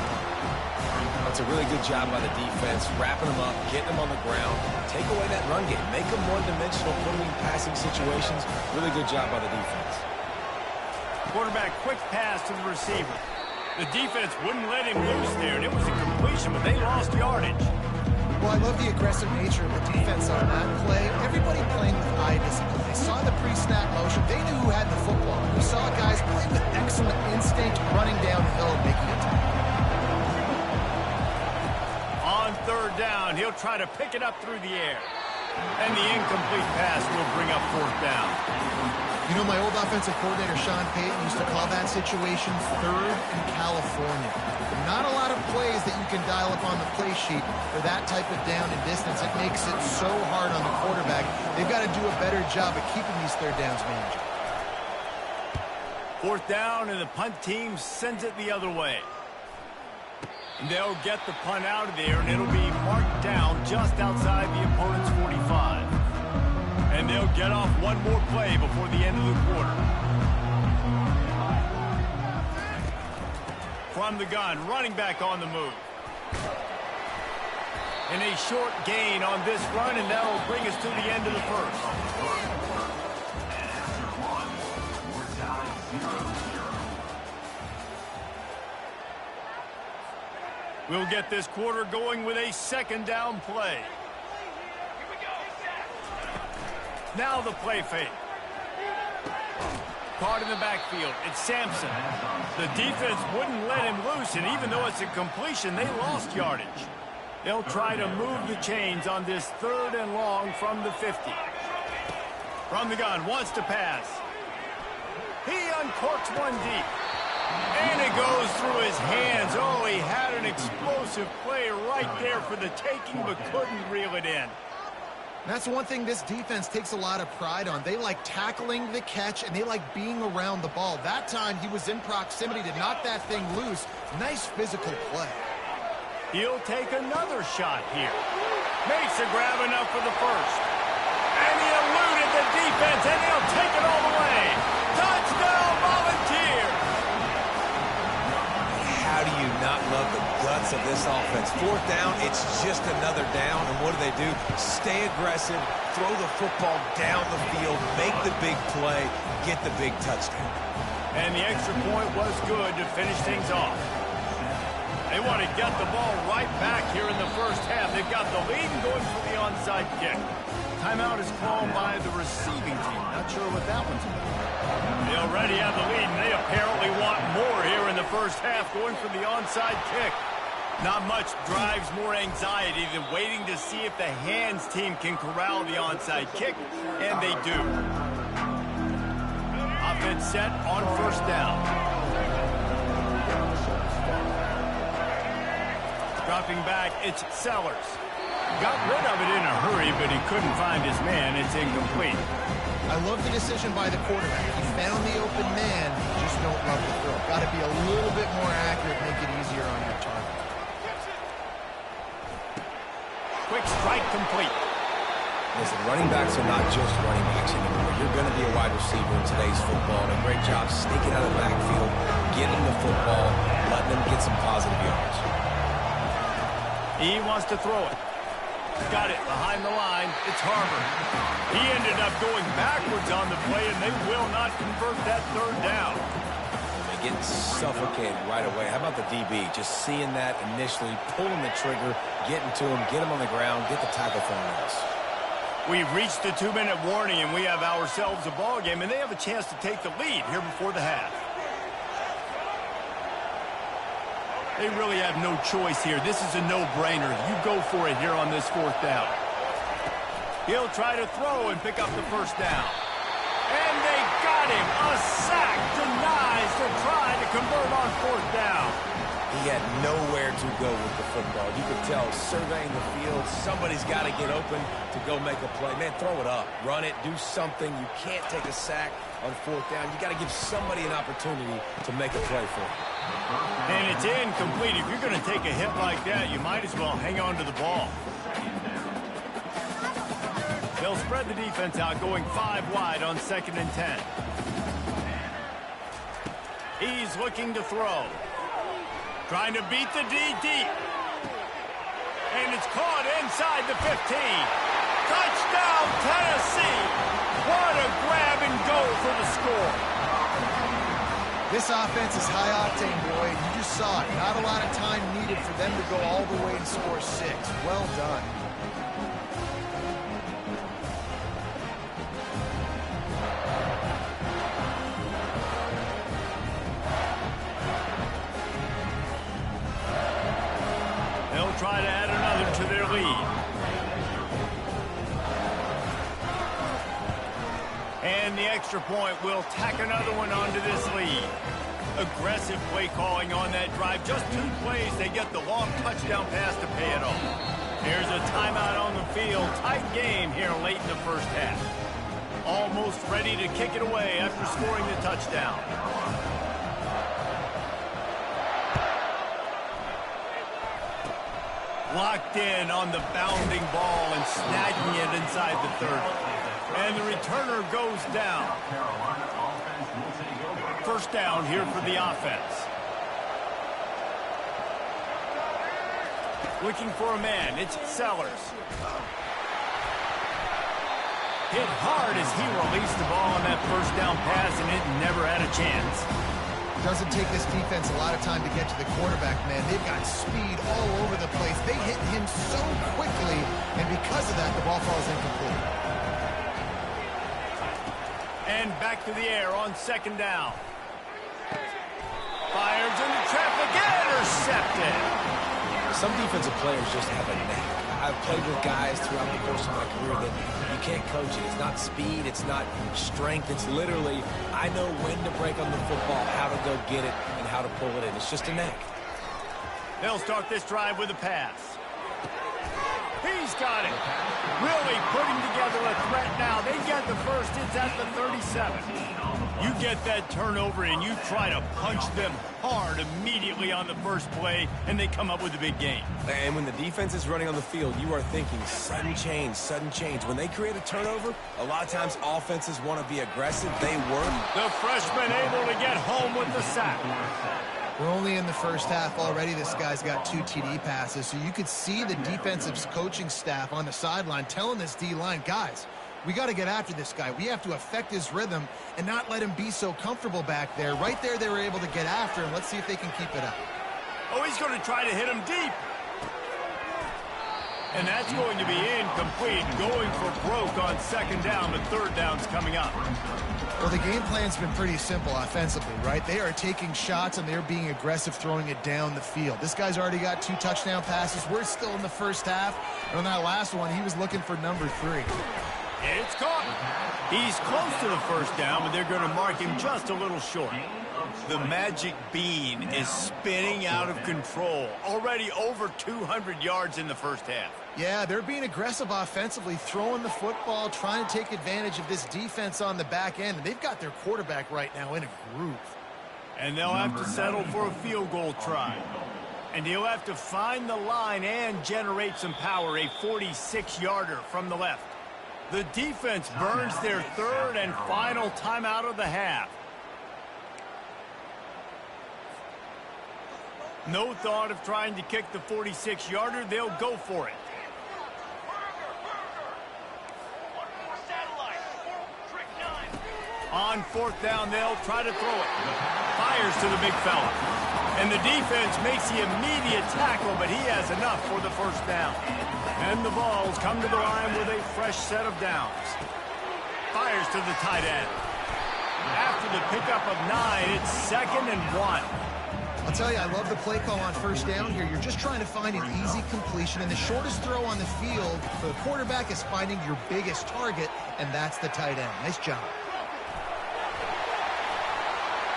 That's a really good job by the defense, wrapping them up, getting them on the ground, take away that run game, make them one-dimensional, put them in passing situations. Really good job by the defense. Quarterback quick pass to the receiver. The defense wouldn't let him loose there, and it was a completion, but they lost yardage. Well, I love the aggressive nature of the defense on that play. Everybody playing with eye discipline. They saw the pre-snap motion. They knew who had the football. We saw guys playing with excellent instinct, running down the hill and making a tackle. On third down, he'll try to pick it up through the air. And the incomplete pass will bring up fourth down. You know, my old offensive coordinator, Sean Payton, used to call that situation third in California. Not a lot of plays that you can dial up on the play sheet for that type of down and distance. It makes it so hard on the quarterback. They've got to do a better job of keeping these third downs manageable. Fourth down, and the punt team sends it the other way. And they'll get the punt out of there, and it'll be marked down just outside the opponent's 45. And they'll get off one more play before the end of the quarter. From the gun, running back on the move. And a short gain on this run, and that'll bring us to the end of the first. We'll get this quarter going with a second down play. Now the play fake. Caught in the backfield. It's Sampson. The defense wouldn't let him loose, and even though it's a completion, they lost yardage. They'll try to move the chains on this third and long from the 50. From the gun, wants to pass. He uncorks one deep. And it goes through his hands. Oh, he had an explosive play right there for the taking, but couldn't reel it in. That's one thing this defense takes a lot of pride on. They like tackling the catch, and they like being around the ball. That time, he was in proximity to knock that thing loose. Nice physical play. He'll take another shot here. Makes a grab enough for the first. And he eluded the defense, and he'll take it all the way. Touchdown, Volunteers! How do you not love the guts of this offense? Fourth down, it's just another down, and what do? Stay aggressive, throw the football down the field, make the big play, get the big touchdown. And the extra point was good to finish things off. They want to get the ball right back here in the first half. They've got the lead and going for the onside kick. Timeout is called by the receiving team. Not sure what that one's about. They already have the lead, and they apparently want more here in the first half, going for the onside kick. Not much drives more anxiety than waiting to see if the hands team can corral the onside kick, and they do. Offense set on first down. Dropping back, it's Sellers. Got rid of it in a hurry, but he couldn't find his man. It's incomplete. I love the decision by the quarterback. He found the open man, just don't love the throw. Got to be a little bit more accurate, make it easier on your target. Quick strike complete. Listen, running backs are not just running backs anymore. You're going to be a wide receiver in today's football, and a great job sneaking out of the backfield, getting the football, letting them get some positive yards. He wants to throw it. Got it behind the line. It's Harvard. He ended up going backwards on the play, and they will not convert that third down. They get suffocated right away. How about the DB? Just seeing that initially, pulling the trigger, getting to him, get him on the ground, get the tackle for him else. We've reached the 2-minute warning, and we have ourselves a ball game, and they have a chance to take the lead here before the half. They really have no choice here. This is a no-brainer. You go for it here on this fourth down. He'll try to throw and pick up the first down. And they got him. A sack denies to try to convert on fourth down. He had nowhere to go with the football. You could tell, surveying the field, somebody's got to get open to go make a play. Man, throw it up. Run it. Do something. You can't take a sack on fourth down. You got to give somebody an opportunity to make a play for it. And it's incomplete. If you're going to take a hit like that, you might as well hang on to the ball. They'll spread the defense out, going 5 wide on 2nd and 10. He's looking to throw. Trying to beat the D deep. And it's caught inside the 15. Touchdown, Tennessee. What a grab and go for the score. This offense is high octane, boy. You just saw it. Not a lot of time needed for them to go all the way and score 6. Well done. They'll try to add another to their lead. And the extra point will tack another one onto this lead. Aggressive play calling on that drive. Just 2 plays, they get the long touchdown pass to pay it off. There's a timeout on the field. Tight game here late in the first half. Almost ready to kick it away after scoring the touchdown. Locked in on the bounding ball and snagging it inside the 30. And the returner goes down. First down here for the offense. Looking for a man. It's Sellers. Hit hard as he released the ball on that first down pass, and it never had a chance. Doesn't take this defense a lot of time to get to the quarterback, man. They've got speed all over the place. They hit him so quickly, and because of that, the ball falls incomplete. And back to the air on 2nd down. Fires into traffic, intercepted. Some defensive players just have a knack. I've played with guys throughout the course of my career that you can't coach it. It's not speed, it's not strength. It's literally, I know when to break on the football, how to go get it, and how to pull it in. It's just a knack. They'll start this drive with a pass. He's got it. Really putting together a threat now. They get the first. It's at the 37. You get that turnover and you try to punch them hard immediately on the first play, and they come up with a big gain. And when the defense is running on the field, you are thinking sudden change, sudden change. When they create a turnover, a lot of times offenses want to be aggressive. They work. The freshman able to get home with the sack. We're only in the first half already. This guy's got 2 TD passes, so you could see the defensive coaching staff on the sideline telling this D-line, guys, we got to get after this guy. We have to affect his rhythm and not let him be so comfortable back there. Right there, they were able to get after him. Let's see if they can keep it up. Oh, he's going to try to hit him deep. And that's going to be incomplete. Going for broke on 2nd down, but 3rd down's coming up. Well, the game plan's been pretty simple offensively, right? They are taking shots, and they're being aggressive, throwing it down the field. This guy's already got 2 touchdown passes. We're still in the first half. And on that last one, he was looking for number 3. It's caught. He's close to the first down, but they're going to mark him just a little short. The magic bean is spinning out of control. Already over 200 yards in the first half. Yeah, they're being aggressive offensively, throwing the football, trying to take advantage of this defense on the back end. And they've got their quarterback right now in a groove. And they'll have to settle for a field goal try. And he'll have to find the line and generate some power, a 46-yarder from the left. The defense burns their 3rd and final timeout of the half. No thought of trying to kick the 46-yarder. They'll go for it. On 4th down, they'll try to throw it. Fires to the big fella. And the defense makes the immediate tackle, but he has enough for the first down. And the Vols come to the line with a fresh set of downs. Fires to the tight end. After the pickup of 9, it's 2nd and 1. I'll tell you, I love the play call on first down here. You're just trying to find an easy completion, and the shortest throw on the field for the quarterback is finding your biggest target, and that's the tight end. Nice job.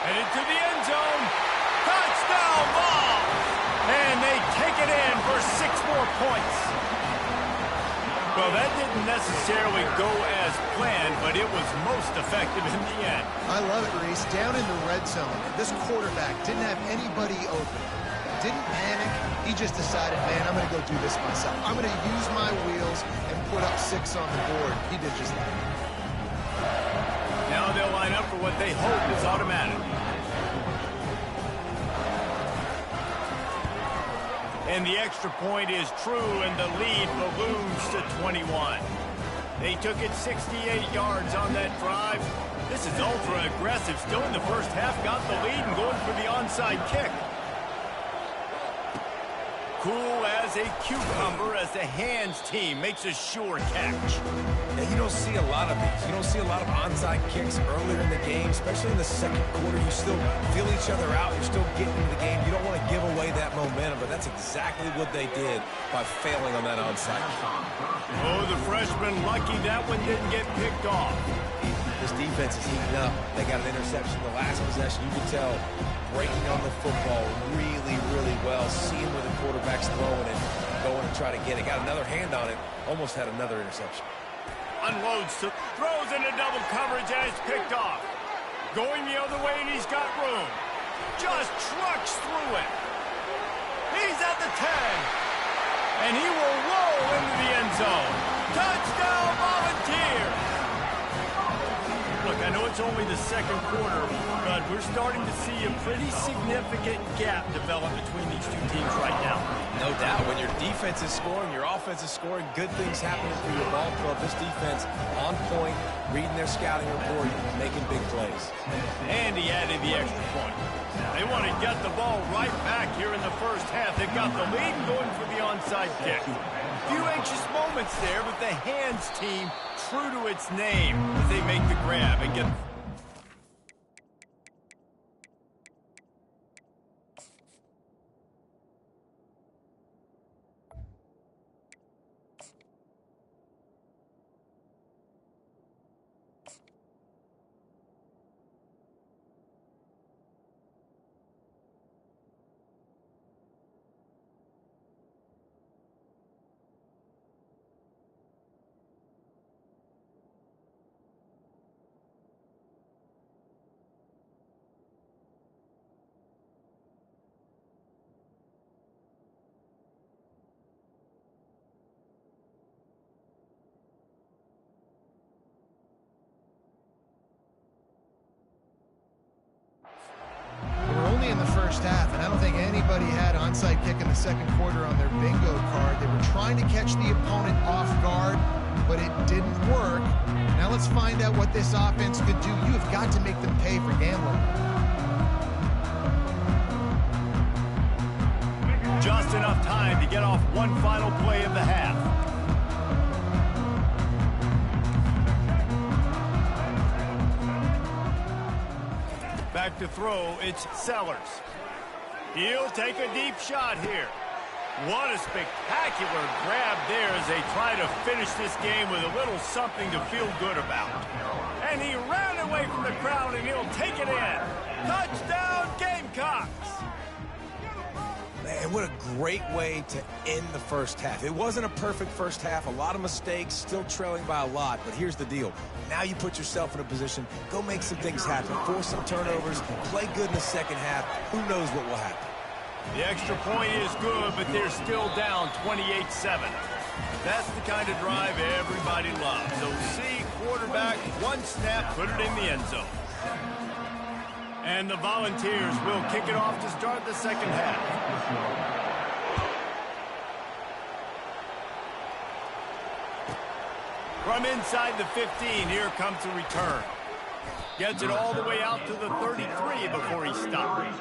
Headed to the end zone. Touchdown ball! And they take it in for 6 more points. Well, that didn't necessarily go as planned, but it was most effective in the end. I love it, Reese. Down in the red zone, this quarterback didn't have anybody open. Didn't panic. He just decided, man, I'm going to go do this myself. I'm going to use my wheels and put up 6 on the board. He did just that. Now they'll line up for what they hope is automatic. And the extra point is true, and the lead balloons to 21. They took it 68 yards on that drive. This is ultra aggressive. Still in the first half, got the lead and going for the onside kick. Cool as a cucumber as the hands team makes a sure catch. Yeah, you don't see a lot of these. You don't see a lot of onside kicks earlier in the game, especially in the second quarter. You still feel each other out. You're still getting into the game. You don't want to give away that momentum, but that's exactly what they did by failing on that onside kick. Oh, the freshman lucky that one didn't get picked off. This defense is heating up. They got an interception the last possession. You can tell breaking on the football really, really well, seeing where the quarterback's throwing it, going to try to get it. Got another hand on it, almost had another interception. Unloads, throws into double coverage, and it's picked off. Going the other way, and he's got room. Just trucks through it. He's at the 10. And he will roll into the end zone. Touchdown, Volunteers! Look, I know it's only the second quarter, but we're starting to see a pretty significant gap develop between these two teams right now. No doubt. When your defense is scoring, your offense is scoring, good things happening for your ball club. This defense on point, reading their scouting report, making big plays. And he added the extra point. They want to get the ball right back here in the first half. They've got the lead and going for the onside kick. A few anxious moments there, but the hands team true to its name as they make the grab and get... In the first half, and I don't think anybody had onside kick in the second quarter on their bingo card. They were trying to catch the opponent off guard, but it didn't work. Now let's find out what this offense could do. You have got to make them pay for gambling. Just enough time to get off one final play of the half. Back to throw, it's Sellers. He'll take a deep shot here. What a spectacular grab there as they try to finish this game with a little something to feel good about. And he ran away from the crowd, and he'll take it in. Touchdown, Gamecocks! Man, what a great way to end the first half. It wasn't a perfect first half, a lot of mistakes, still trailing by a lot, but here's the deal. Now you put yourself in a position, go make some things happen, force some turnovers, play good in the second half. Who knows what will happen? The extra point is good, but they're still down 28-7. That's the kind of drive everybody loves. So see, quarterback, one snap, put it in the end zone. And the Volunteers will kick it off to start the second half. From inside the 15, here comes the return. Gets it all the way out to the 33 before he stops.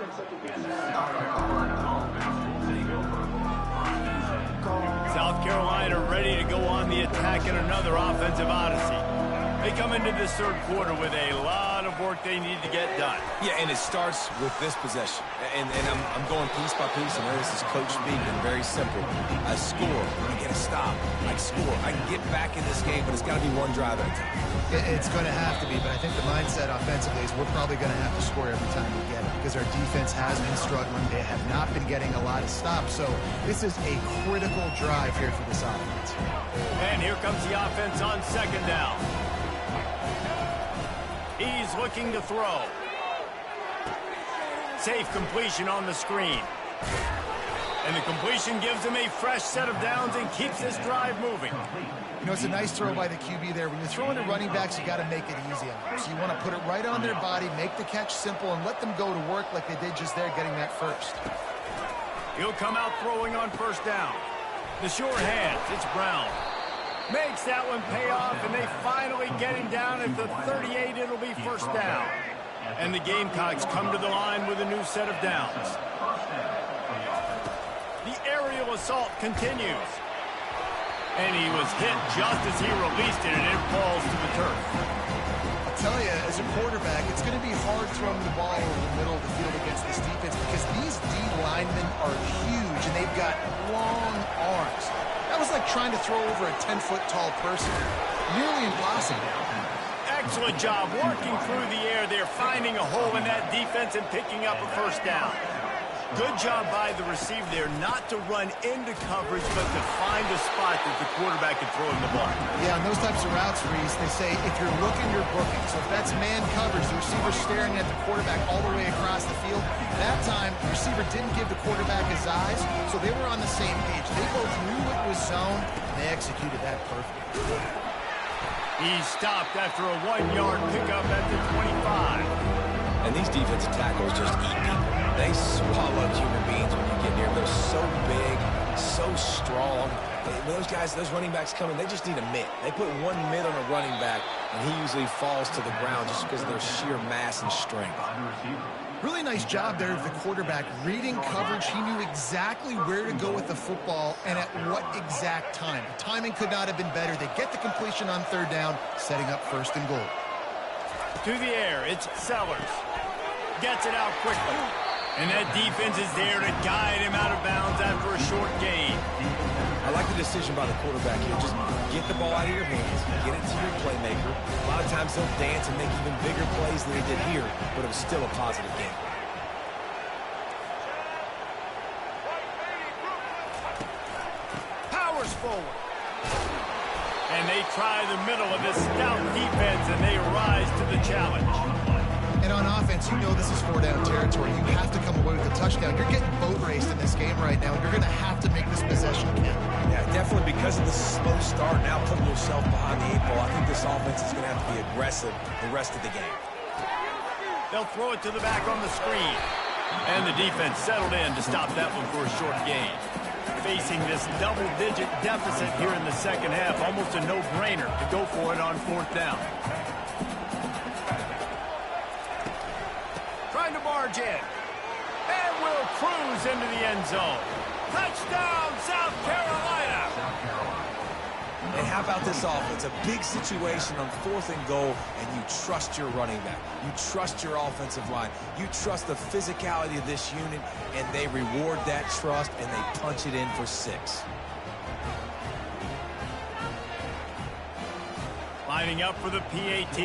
South Carolina ready to go on the attack in another offensive odyssey. They come into this third quarter with a lot of work they need to get done. Yeah, and it starts with this possession. And I'm going piece by piece, and this is coach speaking, very simple. I score, I get a stop, I score. I can get back in this game, but it's got to be one drive at a time. It's going to have to be, but I think the mindset offensively is we're probably going to have to score every time we get it because our defense has been struggling. They have not been getting a lot of stops, so this is a critical drive here for this offense. And here comes the offense on second down. He's looking to throw. Safe completion on the screen. And the completion gives him a fresh set of downs and keeps this drive moving. You know, it's a nice throw by the QB there. When you're throwing to running backs, you got to make it easy on them. So you want to put it right on their body, make the catch simple, and let them go to work like they did just there, getting that first. He'll come out throwing on first down. The sure hands, it's Brown. Makes that one pay off, and they finally get him down at the 38. It'll be first down. And the Gamecocks come to the line with a new set of downs. The aerial assault continues. And he was hit just as he released it, and it falls to the turf. I'll tell you, as a quarterback, it's going to be hard throwing the ball over the middle of the field against this defense because these D linemen are huge, and they've got long arms. That was like trying to throw over a 10-foot tall person. Nearly impossible. Excellent job working through the air there, finding a hole in that defense and picking up a first down. Good job by the receiver there not to run into coverage, but to find a spot that the quarterback can throw him the ball. Yeah, on those types of routes, Reese, they say if you're looking, you're booking. So if that's man coverage, the receiver's staring at the quarterback all the way across the field. That time, the receiver didn't give the quarterback his eyes, so they were on the same page. They both knew it was zone, and they executed that perfectly. He stopped after a 1-yard pickup at the 25. And these defensive tackles just eat people. They swallow human beings when you get near them. They're so big, so strong. When those guys, those running backs come in, they just need a mitt. They put one mitt on a running back, and he usually falls to the ground just because of their sheer mass and strength. Really nice job there of the quarterback. Reading coverage, he knew exactly where to go with the football and at what exact time. The timing could not have been better. They get the completion on third down, setting up first and goal. To the air, it's Sellers. Gets it out quickly. And that defense is there to guide him out of bounds after a short gain. I like the decision by the quarterback here. Just get the ball out of your hands, get it to your playmaker. A lot of times they'll dance and make even bigger plays than they did here, but it was still a positive game. Powers forward. And they try the middle of this stout defense, and they rise to the challenge. And on offense, you know this is four-down territory. You have to come away with a touchdown. You're getting boat raced in this game right now, and you're going to have to make this possession count. Yeah, definitely because of the slow start, now putting yourself behind the 8 ball, I think this offense is going to have to be aggressive the rest of the game. They'll throw it to the back on the screen. And the defense settled in to stop that one for a short gain. Facing this double-digit deficit here in the second half, almost a no-brainer to go for it on fourth down. Trying to barge in. And will cruise into the end zone. Touchdown, South Carolina! And how about this offense? A big situation on fourth and goal, and you trust your running back. You trust your offensive line. You trust the physicality of this unit, and they reward that trust, and they punch it in for 6. Lining up for the PAT.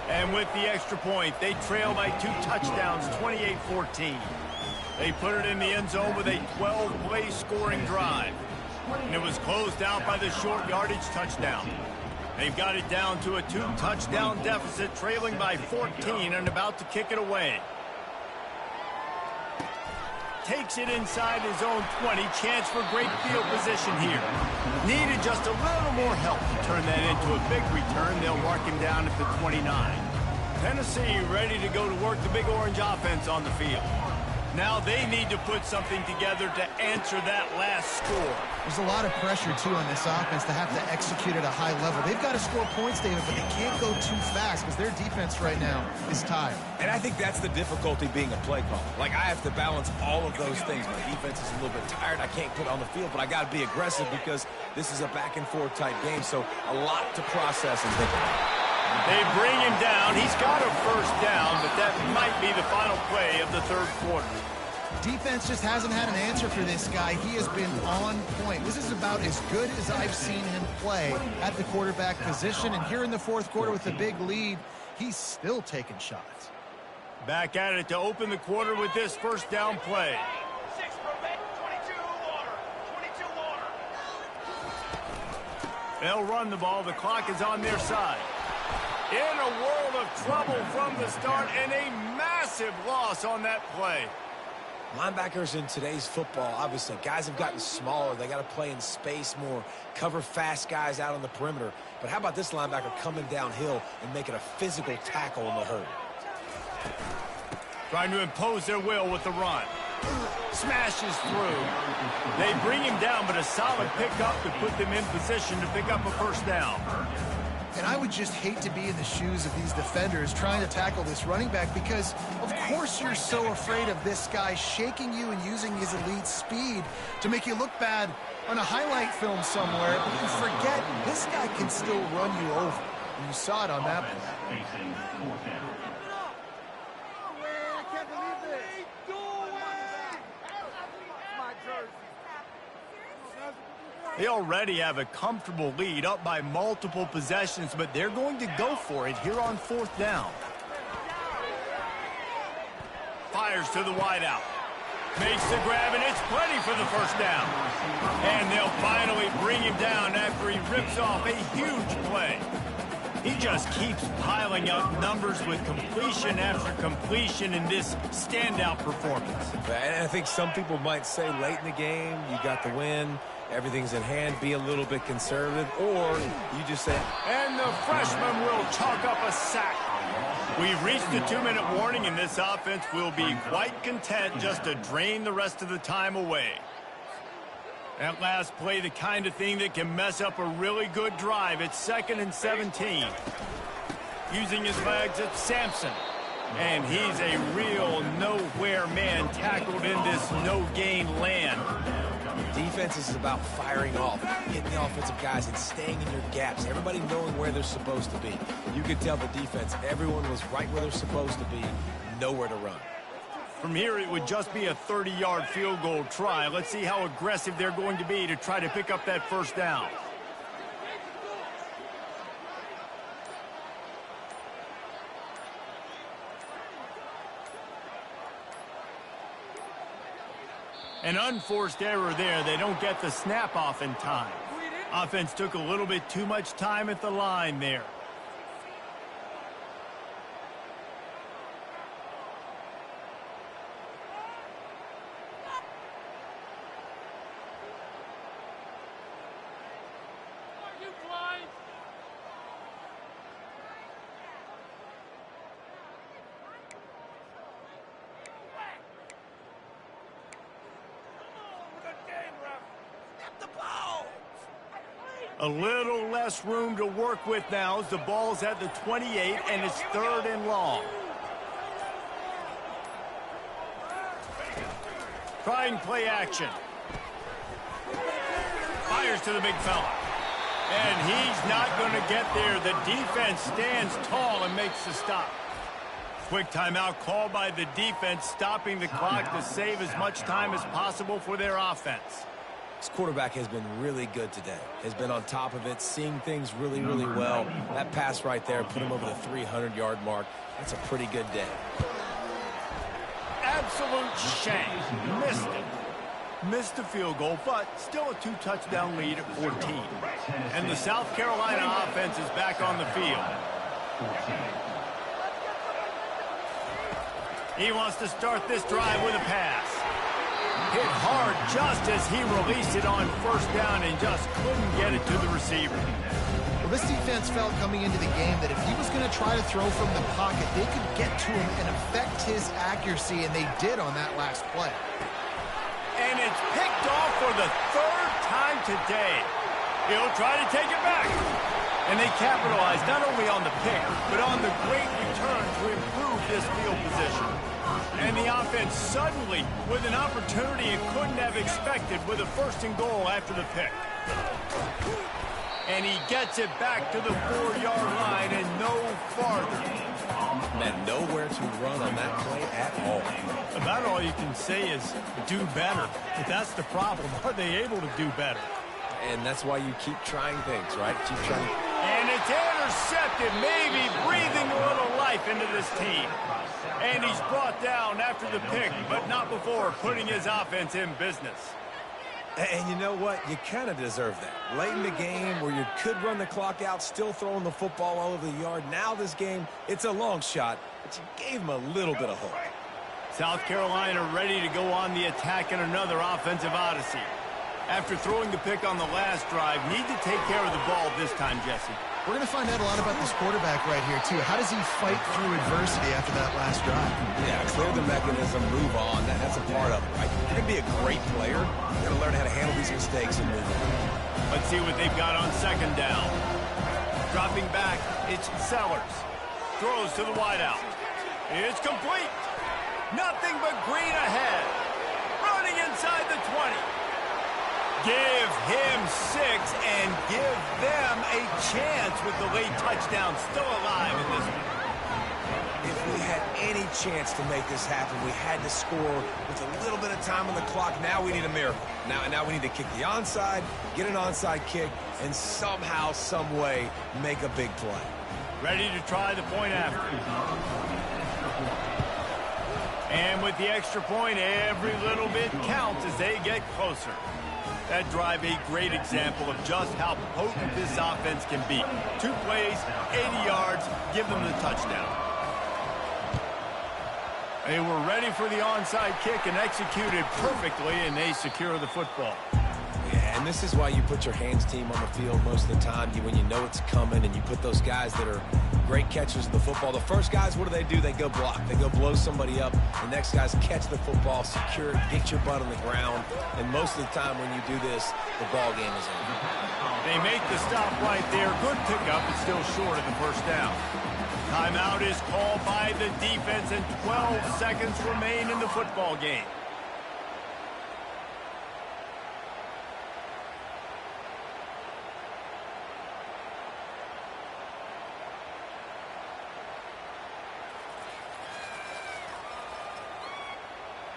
And with the extra point, they trail by 2 touchdowns, 28-14. They put it in the end zone with a 12-play scoring drive. And it was closed out by the short yardage touchdown. They've got it down to a 2-touchdown deficit, trailing by 14 and about to kick it away. Takes it inside his own 20. Chance for great field position here. Needed just a little more help to turn that into a big return. They'll mark him down at the 29. Tennessee ready to go to work the Big Orange offense on the field. Now they need to put something together to answer that last score. There's a lot of pressure, too, on this offense to have to execute at a high level. They've got to score points, David, but they can't go too fast because their defense right now is tired. And I think that's the difficulty being a play caller. Like, I have to balance all of those things. My defense is a little bit tired. I can't put it on the field, but I got to be aggressive because this is a back-and-forth type game, so a lot to process and think about. They bring him down. He's got a first down, but that might be the final play of the third quarter. Defense just hasn't had an answer for this guy. He has been on point. This is about as good as I've seen him play at the quarterback position. And here in the fourth quarter with a big lead, he's still taking shots. Back at it to open the quarter with this first down play. 6 prevent, 22 water. 22 water. They'll run the ball. The clock is on their side. In a world of trouble from the start, and a massive loss on that play. Linebackers in today's football, obviously, guys have gotten smaller. They got to play in space more, cover fast guys out on the perimeter. But how about this linebacker coming downhill and making a physical tackle in the hurry? Trying to impose their will with the run. Smashes through. They bring him down, but a solid pickup to put them in position to pick up a first down. And I would just hate to be in the shoes of these defenders trying to tackle this running back because, of course, you're so afraid of this guy shaking you and using his elite speed to make you look bad on a highlight film somewhere. But you forget this guy can still run you over. And you saw it on that play. Facing fourth down. They already have a comfortable lead up by multiple possessions, but they're going to go for it here on fourth down. Fires to the wideout. Makes the grab, and it's plenty for the first down. And they'll finally bring him down after he rips off a huge play. He just keeps piling up numbers with completion after completion in this standout performance. And I think some people might say late in the game, you got the win, everything's in hand, be a little bit conservative, or you just say, and the freshman will chalk up a sack. We've reached the 2-minute warning, and this offense will be quite content just to drain the rest of the time away. That last play, the kind of thing that can mess up a really good drive. It's 2nd and 17. Using his legs, it's Sampson. And he's a real nowhere man tackled in this no-gain land. Defense is about firing off, hitting the offensive guys and staying in your gaps. Everybody knowing where they're supposed to be. You could tell the defense, everyone was right where they're supposed to be, nowhere to run. From here, it would just be a 30-yard field goal try. Let's see how aggressive they're going to be to try to pick up that first down. An unforced error there. They don't get the snap off in time. Offense took a little bit too much time at the line there. A little less room to work with now as the ball's at the 28 and it's 3rd and long. Trying play action. Fires to the big fella. And he's not going to get there. The defense stands tall and makes the stop. Quick timeout called by the defense, stopping the clock to save as much time as possible for their offense. This quarterback has been really good today. Has been on top of it, seeing things really, really well. That pass right there put him over the 300-yard mark. That's a pretty good day. Absolute shame. Missed it. Missed the field goal, but still a 2-touchdown lead at 14. And the South Carolina offense is back on the field. He wants to start this drive with a pass. Hit hard just as he released it on first down and just couldn't get it to the receiver. Well, this defense felt coming into the game that if he was going to try to throw from the pocket, they could get to him and affect his accuracy, and they did on that last play. And it's picked off for the 3rd time today. He'll try to take it back. And they capitalize not only on the pick, but on the great return to improve this field position. And the offense suddenly with an opportunity it couldn't have expected with a 1st and goal after the pick. And he gets it back to the 4-yard line and no farther. Man, nowhere to run on that play at all. About all you can say is do better. But that's the problem. Are they able to do better? And that's why you keep trying things, right? Keep trying. And it's intercepted, maybe breathing a little life into this team. And he's brought down after the pick, but not before putting his offense in business. And you know what? You kind of deserve that. Late in the game where you could run the clock out, still throwing the football all over the yard. Now this game, it's a long shot, but you gave him a little bit of hope. South Carolina ready to go on the attack in another offensive odyssey. After throwing the pick on the last drive, need to take care of the ball this time, Jesse. We're going to find out a lot about this quarterback right here, too. How does he fight through adversity after that last drive? Yeah, clear the mechanism, move on. That's a part of it, right? You're going to be a great player. You're going to learn how to handle these mistakes and move on. Let's see what they've got on second down. Dropping back, it's Sellers. Throws to the wideout. It's complete. Nothing but green ahead. Running inside the 20. Give him 6 and give them a chance with the late touchdown still alive in this one. If we had any chance to make this happen, we had to score with a little bit of time on the clock. Now we need a miracle. Now we need to kick the onside, get an onside kick, and somehow, some way, make a big play. Ready to try the point after. And with the extra point, every little bit counts as they get closer. That drive, a great example of just how potent this offense can be. 2 plays, 80 yards, give them the touchdown. They were ready for the onside kick and executed perfectly, and they secure the football. Yeah, and this is why you put your hands team on the field most of the time. When you know it's coming, and you put those guys that are great catchers of the football. The first guys, what do? They go block. They go blow somebody up. The next guys catch the football, secure it, get your butt on the ground. And most of the time when you do this, the ball game is over. They make the stop right there. Good pickup, but still short of the first down. Timeout is called by the defense, and 12 seconds remain in the football game.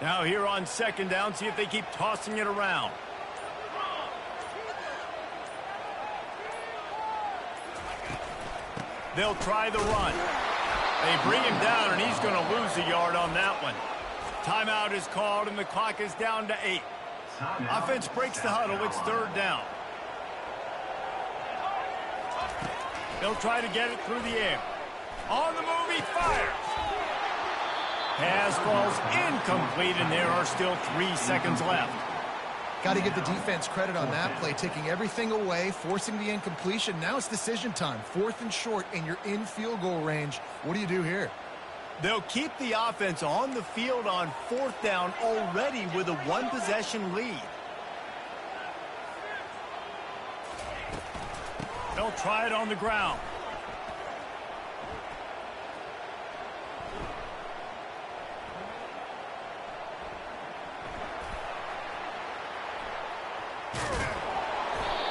Now here on second down, see if they keep tossing it around. They'll try the run. They bring him down, and he's going to lose a yard on that one. Timeout is called, and the clock is down to 8. Offense breaks the huddle. It's third down. They'll try to get it through the air. On the move, he fires. Pass falls incomplete, and there are still 3 seconds left. Got to give the defense credit on that play, taking everything away, forcing the incompletion. Now it's decision time. 4th and short, and you're in field goal range. What do you do here? They'll keep the offense on the field on 4th down already with a 1-possession lead. They'll try it on the ground.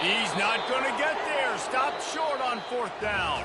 He's not going to get there. Stopped short on 4th down.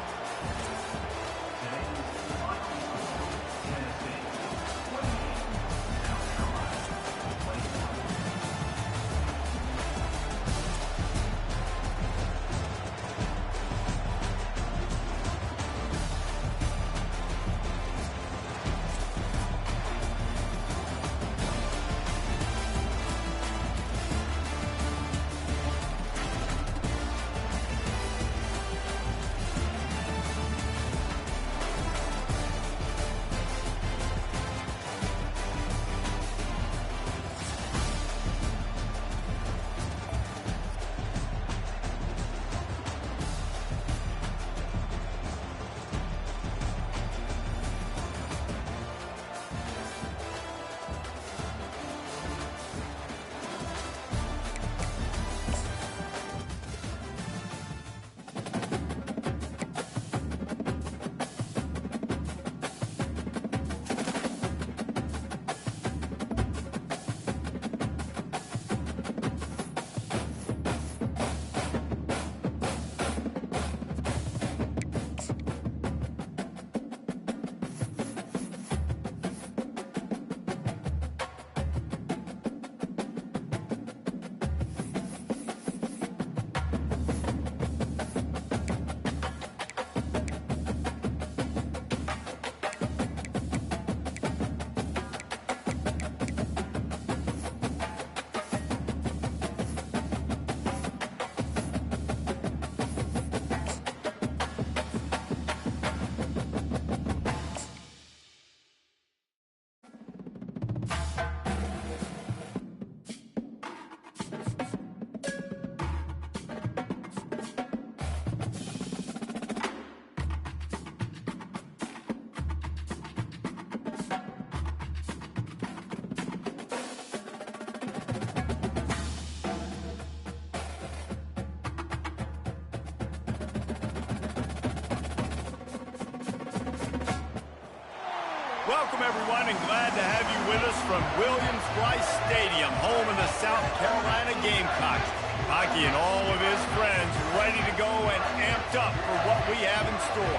Welcome, everyone, and glad to have you with us from Williams-Brice Stadium, home of the South Carolina Gamecocks. Hockey and all of his friends ready to go and amped up for what we have in store.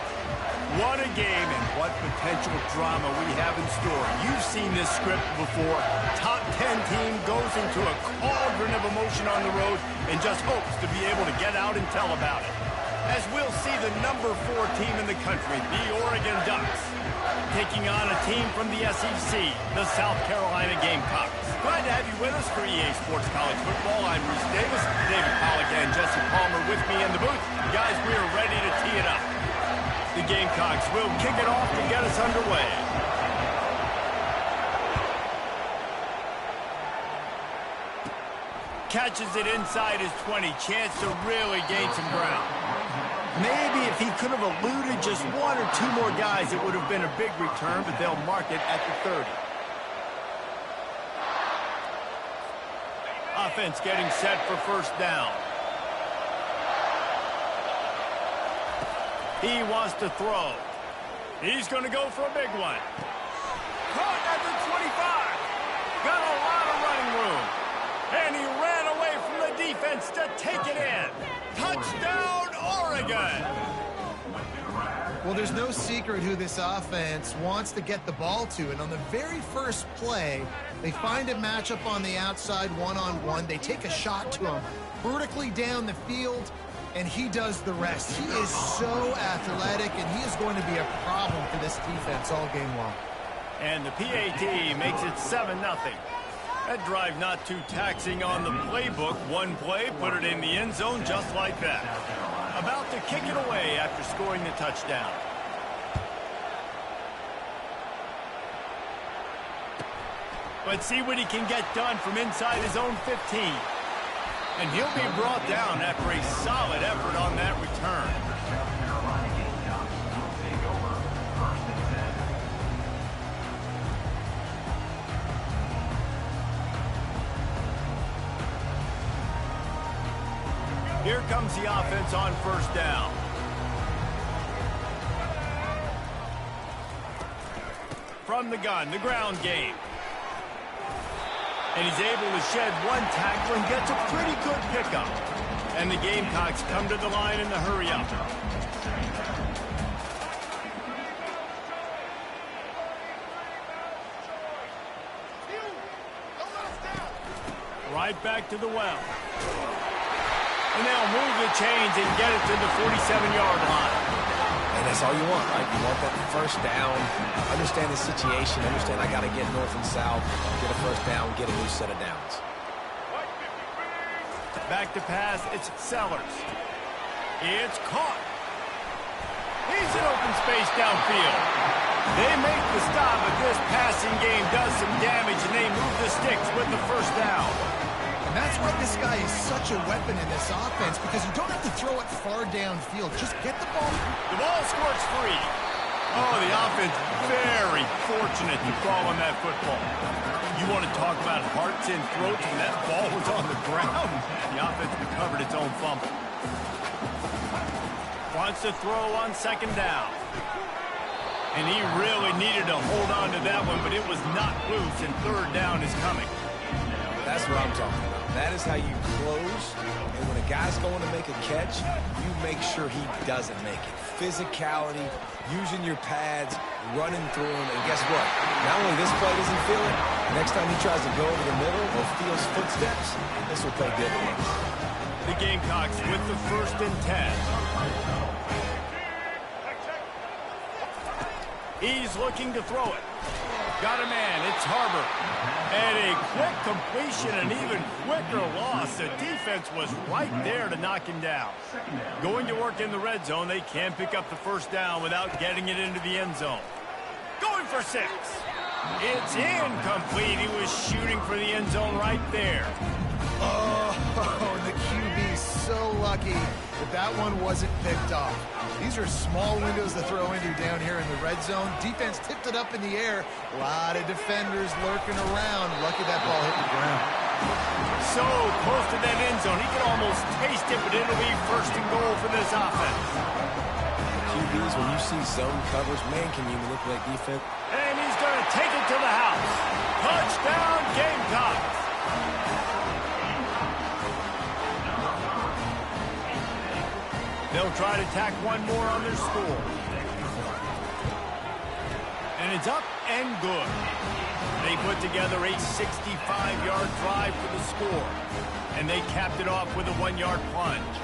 What a game and what potential drama we have in store. You've seen this script before. Top 10 team goes into a cauldron of emotion on the road and just hopes to be able to get out and tell about it. As we'll see the number 4 team in the country, the Oregon Ducks, taking on a team from the SEC, the South Carolina Gamecocks. Glad to have you with us for EA Sports College Football. I'm Bruce Davis, David Pollack and Jesse Palmer with me in the booth. Guys, we are ready to tee it up. The Gamecocks will kick it off to get us underway. Catches it inside his 20. Chance to really gain some ground. Maybe if he could have eluded just 1 or 2 more guys, it would have been a big return, but they'll mark it at the 30. Offense getting set for first down. He wants to throw. He's going to go for a big one. Caught at the 25. Got a lot of running room. And he ran away from the defense to take it in. Touchdown, Oregon! Well, there's no secret who this offense wants to get the ball to. And on the very first play, they find a matchup on the outside one-on-one. They take a shot to him vertically down the field, and he does the rest. He is so athletic, and he is going to be a problem for this defense all game long. And the PAT makes it 7-0. That drive not too taxing on the playbook. One play, put it in the end zone just like that. About to kick it away after scoring the touchdown. Let's see what he can get done from inside his own 15. And he'll be brought down after a solid effort on that return. Here comes the offense on first down. From the gun, the ground game. And he's able to shed 1 tackle and gets a pretty good pickup. And the Gamecocks come to the line in the hurry-up. Right back to the well. And they'll move the chains and get it to the 47-yard line. And that's all you want, right? You want that first down. Understand the situation. Understand I got to get north and south. Get a first down. Get a new set of downs. Back to pass. It's Sellers. It's caught. He's in open space downfield. They make the stop, but this passing game does some damage, and they move the sticks with the first down. And that's why this guy is such a weapon in this offense, because you don't have to throw it far downfield. Just get the ball. The ball squirts free. Oh, the offense very fortunate to fall on that football. You want to talk about hearts and throats when that ball was on the ground? The offense recovered its own fumble. Wants to throw on second down. And he really needed to hold on to that one, but it was not loose, and third down is coming. That's what I'm talking about. That is how you close. And when a guy's going to make a catch, you make sure he doesn't make it. Physicality, using your pads, running through him. And guess what? Not only this play does he feel it, next time he tries to go over the middle or feels footsteps, this will play good for him. The Gamecocks with the 1st and 10. He's looking to throw it. Got a man. It's Harbor. And a quick completion, an even quicker loss. The defense was right there to knock him down. Going to work in the red zone. They can pick up the first down without getting it into the end zone. Going for 6. It's incomplete. He was shooting for the end zone right there. Oh, the QB so lucky that one wasn't picked off. These are small windows to throw into down here in the red zone. Defense tipped it up in the air. A lot of defenders lurking around. Lucky that ball hit the ground. So close to that end zone. He could almost taste it, but it'll be 1st and goal for this offense. QBs, when you see zone covers, man, can you manipulate defense? And he's going take it to the house. Touchdown, Gamecocks. They'll try to tack one more on their score. And it's up and good. They put together a 65-yard drive for the score. And they capped it off with a 1-yard plunge.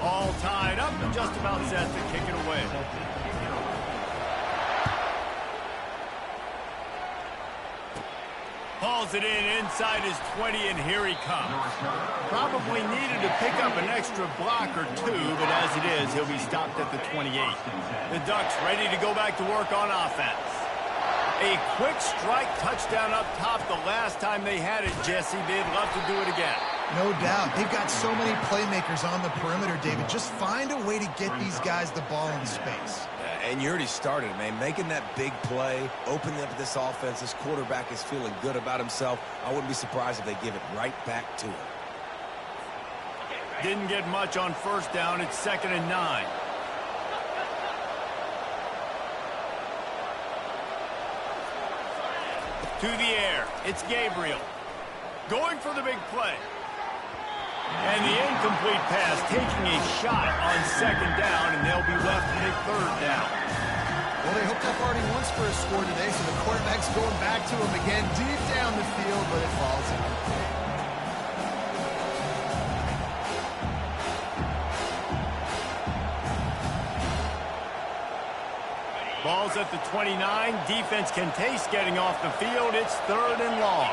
All tied up and just about set to kick it away. Hauls it in inside his 20, and here he comes. Probably needed to pick up an extra block or two, but as it is, he'll be stopped at the 28. The Ducks ready to go back to work on offense. A quick strike touchdown up top the last time they had it, Jesse. They'd love to do it again. No doubt. They've got so many playmakers on the perimeter, David. Just find a way to get these guys the ball in space. And you already started, man. Making that big play, opening up this offense. This quarterback is feeling good about himself. I wouldn't be surprised if they give it right back to him. Didn't get much on first down. It's 2nd and 9. To the air. It's Gabriel. Going for the big play. And the incomplete pass, taking a shot on 2nd down, and they'll be left with a 3rd down. Well, they hooked up already once for a score today, so the quarterback's going back to him again deep down the field, but it falls out. Ball's at the 29. Defense can taste getting off the field. It's 3rd and long.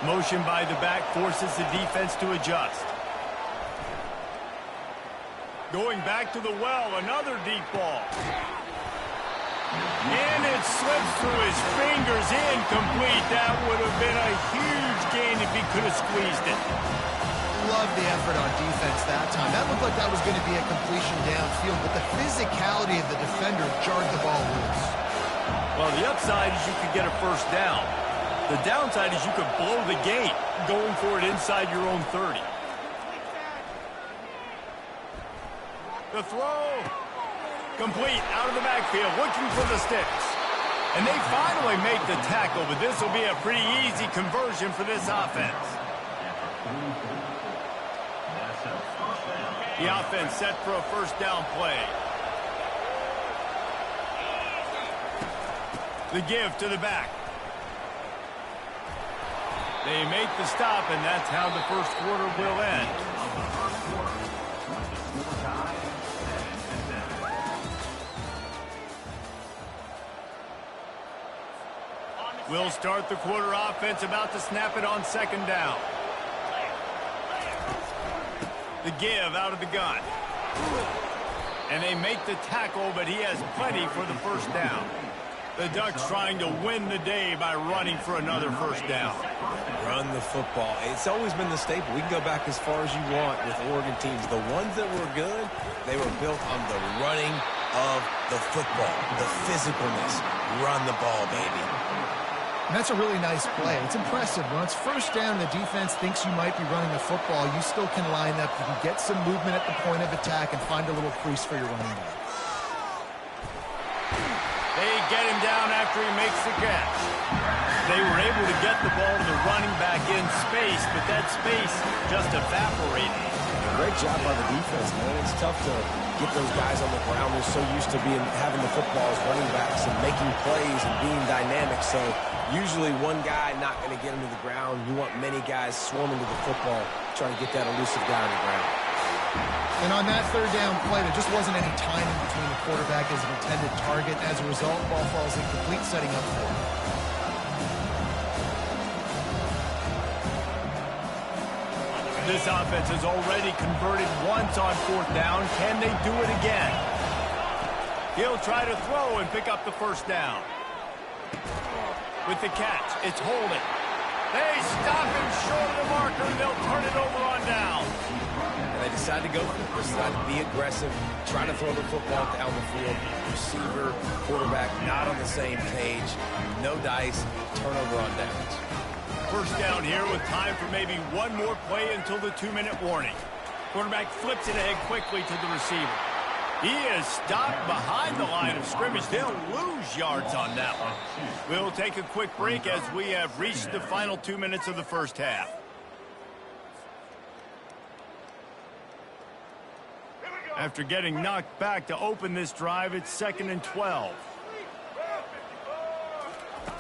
Motion by the back forces the defense to adjust. Going back to the well, another deep ball. And it slips through his fingers, incomplete. That would have been a huge gain if he could have squeezed it. Love the effort on defense that time. That looked like that was going to be a completion downfield, but the physicality of the defender jarred the ball loose. Well, the upside is you could get a 1st down. The downside is you could blow the gate going for it inside your own 30. The throw. Complete out of the backfield, looking for the sticks. And they finally make the tackle, but this will be a pretty easy conversion for this offense. The offense set for a 1st down play. The give to the back. They make the stop, and that's how the 1st quarter will end. We'll start the quarter offense, about to snap it on 2nd down. The give out of the gun. And they make the tackle, but he has plenty for the 1st down. The Ducks trying to win the day by running for another 1st down. Run the football. It's always been the staple. We can go back as far as you want with Oregon teams. The ones that were good, they were built on the running of the football, the physicalness. Run the ball, baby. And that's a really nice play. It's impressive. When it's 1st down and the defense thinks you might be running the football, you still can line up. You can get some movement at the point of attack and find a little crease for your running back. They get him down after he makes the catch. They were able to get the ball to the running back in space, but that space just evaporated. Great job by the defense, man. It's tough to get those guys on the ground. They're so used to having the football as running backs and making plays and being dynamic. So usually one guy not going to get him to the ground. You want many guys swarming to the football, trying to get that elusive guy on the ground. And on that 3rd down play, there just wasn't any timing between the quarterback and his intended target. As a result, ball falls incomplete, setting up for him. This offense has already converted once on 4th down. Can they do it again? He'll try to throw and pick up the 1st down. With the catch, it's holding. They stop him short of the marker, and they'll turn it over on down. And they decide to go for it. They decide to be aggressive, try to throw the football down the field. Receiver, quarterback, not on the same page. No dice, turnover on downs. 1st down here with time for maybe one more play until the 2-minute warning. Quarterback flips it ahead quickly to the receiver. He is stopped behind the line of scrimmage. They'll lose yards on that one. We'll take a quick break as we have reached the final 2 minutes of the first half. After getting knocked back to open this drive, it's 2nd and 12.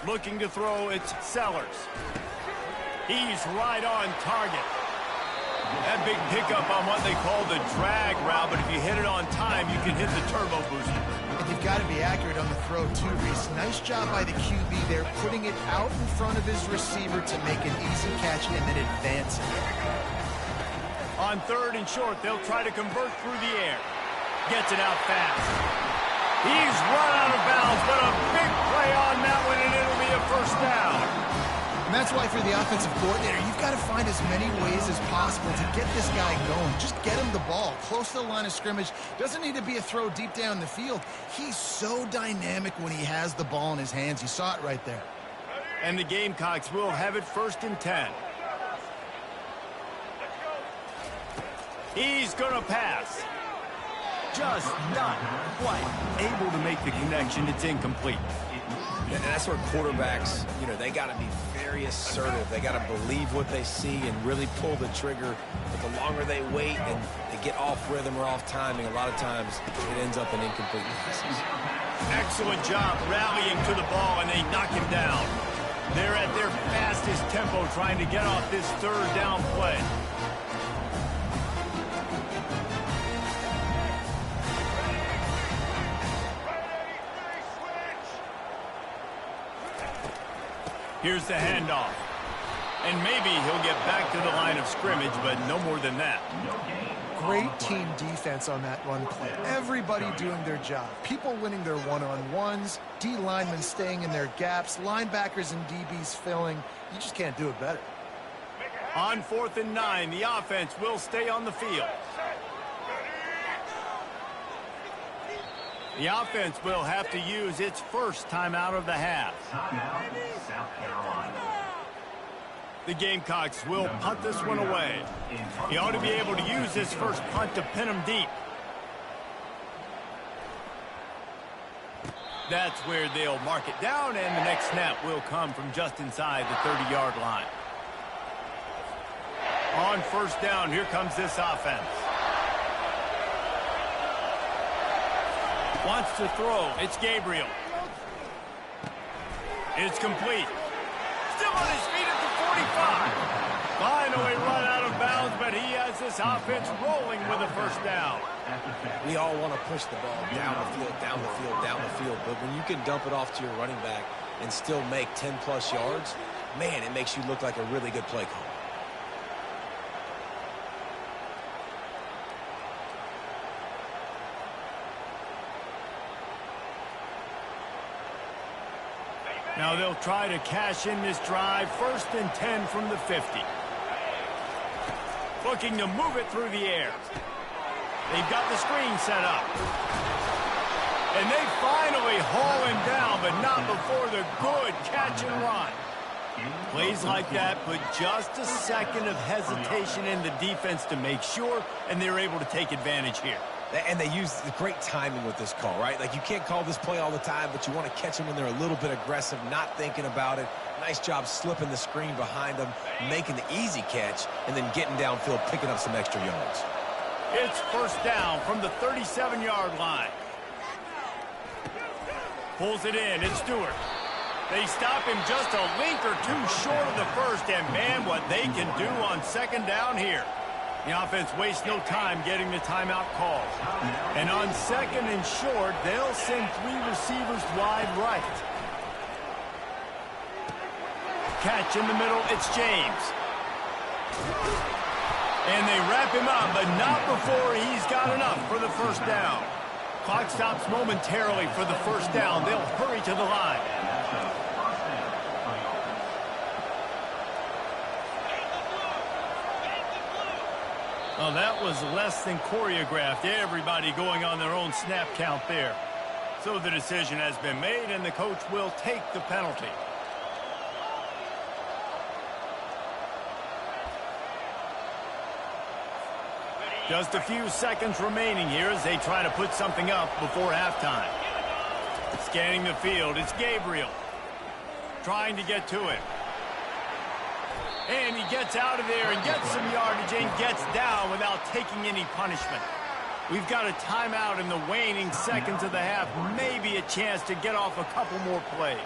Looking to throw, it's Sellers. He's right on target. That big pickup on what they call the drag route, but if you hit it on time, you can hit the turbo booster. And you've got to be accurate on the throw, too, Reese. Nice job by the QB there, putting it out in front of his receiver to make an easy catch and then advance it. On 3rd and short, they'll try to convert through the air. Gets it out fast. He's run out of bounds, but a big play on that one, and it'll be a first down. And that's why for the offensive coordinator, you've got to find as many ways as possible to get this guy going. Just get him the ball close to the line of scrimmage. Doesn't need to be a throw deep down the field. He's so dynamic when he has the ball in his hands. You saw it right there. And the Gamecocks will have it 1st and 10. He's going to pass. Just not quite able to make the connection. It's incomplete. And that's where quarterbacks, they got to be very assertive. They got to believe what they see and really pull the trigger. But the longer they wait and they get off rhythm or off timing, a lot of times it ends up in incomplete passes. Excellent job rallying to the ball, and they knock him down. They're at their fastest tempo trying to get off this 3rd down play. Here's the handoff. And maybe he'll get back to the line of scrimmage, but no more than that. Great team defense on that run play. Everybody doing their job. People winning their one-on-ones, D linemen staying in their gaps, linebackers and DBs filling. You just can't do it better. On 4th and 9, the offense will stay on the field. The offense will have to use its first timeout of the half. South Carolina. The Gamecocks will punt this one away. He ought to be able to use this first punt to pin him deep. That's where they'll mark it down, and the next snap will come from just inside the 30-yard line. On 1st down, here comes this offense. Wants to throw. It's Gabriel. It's complete. Still on his feet at the 45. Finally run out of bounds, but he has this offense rolling with a first down. We all want to push the ball down the field, down the field, down the field. But when you can dump it off to your running back and still make 10-plus yards, man, it makes you look like a really good play call. Now they'll try to cash in this drive. 1st and 10 from the 50. Looking to move it through the air. They've got the screen set up. And they finally haul him down, but not before the good catch and run. Plays like that put just a second of hesitation in the defense to make sure, and they're able to take advantage here. And they use the great timing with this call, right? Like, you can't call this play all the time, but you want to catch them when they're a little bit aggressive, not thinking about it. Nice job slipping the screen behind them, making the easy catch, and then getting downfield, picking up some extra yards. It's 1st down from the 37-yard line. Pulls it in. It's Stewart. They stop him just a link or two short of the first, and man, what they can do on 2nd down here. The offense wastes no time getting the timeout call. And on 2nd and short, they'll send 3 receivers wide right. Catch in the middle, it's James. And they wrap him up, but not before he's got enough for the first down. Clock stops momentarily for the first down. They'll hurry to the line. Well, that was less than choreographed. Everybody going on their own snap count there. So the decision has been made, and the coach will take the penalty. Just a few seconds remaining here as they try to put something up before halftime. Scanning the field, it's Gabriel. Trying to get to it. And he gets out of there and gets some yardage and gets down without taking any punishment. We've got a timeout in the waning seconds of the half. Maybe a chance to get off a couple more plays.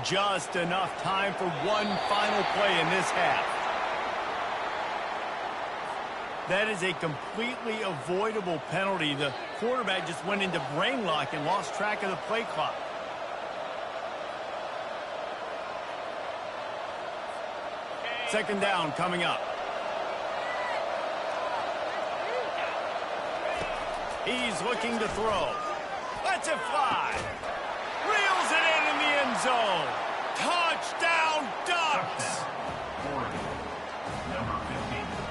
Just enough time for one final play in this half. That is a completely avoidable penalty. The quarterback just went into brain lock and lost track of the play clock. Second down coming up. He's looking to throw. Lets it fly. Reels it in the end zone. Touchdown, Ducks!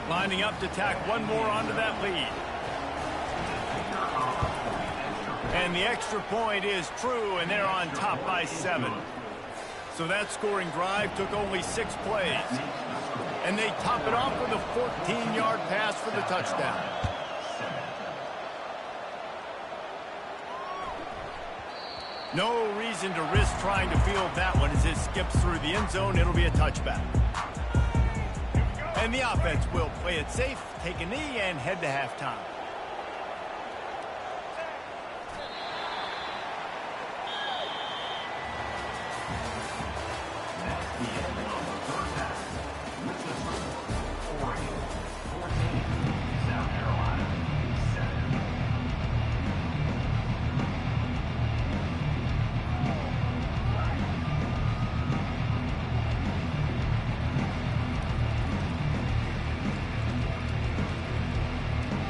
Lining up to tack one more onto that lead. And the extra point is true, and they're on top by 7. So that scoring drive took only 6 plays. And they top it off with a 14-yard pass for the touchdown. No reason to risk trying to field that one as it skips through the end zone. It'll be a touchback. And the offense will play it safe, take a knee, and head to halftime.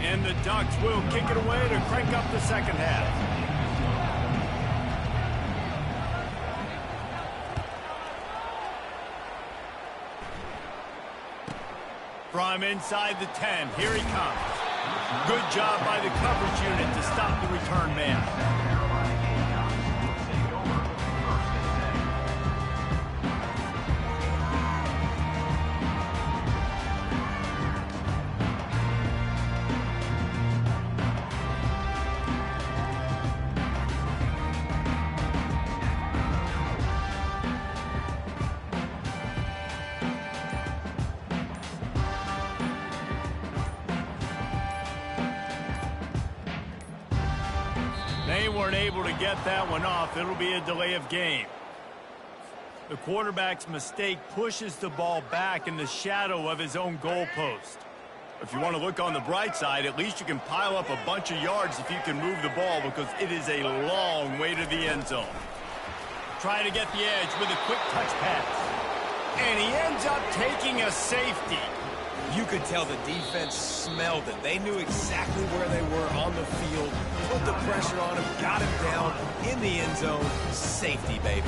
And the Ducks will kick it away to crank up the second half. From inside the 10, here he comes. Good job by the coverage unit to stop the return man. They weren't able to get that one off. It'll be a delay of game. The quarterback's mistake pushes the ball back in the shadow of his own goalpost. If you want to look on the bright side, at least you can pile up a bunch of yards if you can move the ball, because it is a long way to the end zone. Trying to get the edge with a quick touch pass. And he ends up taking a safety. You could tell the defense smelled it. They knew exactly where they were on the field, put the pressure on him, got him down in the end zone. Safety, baby.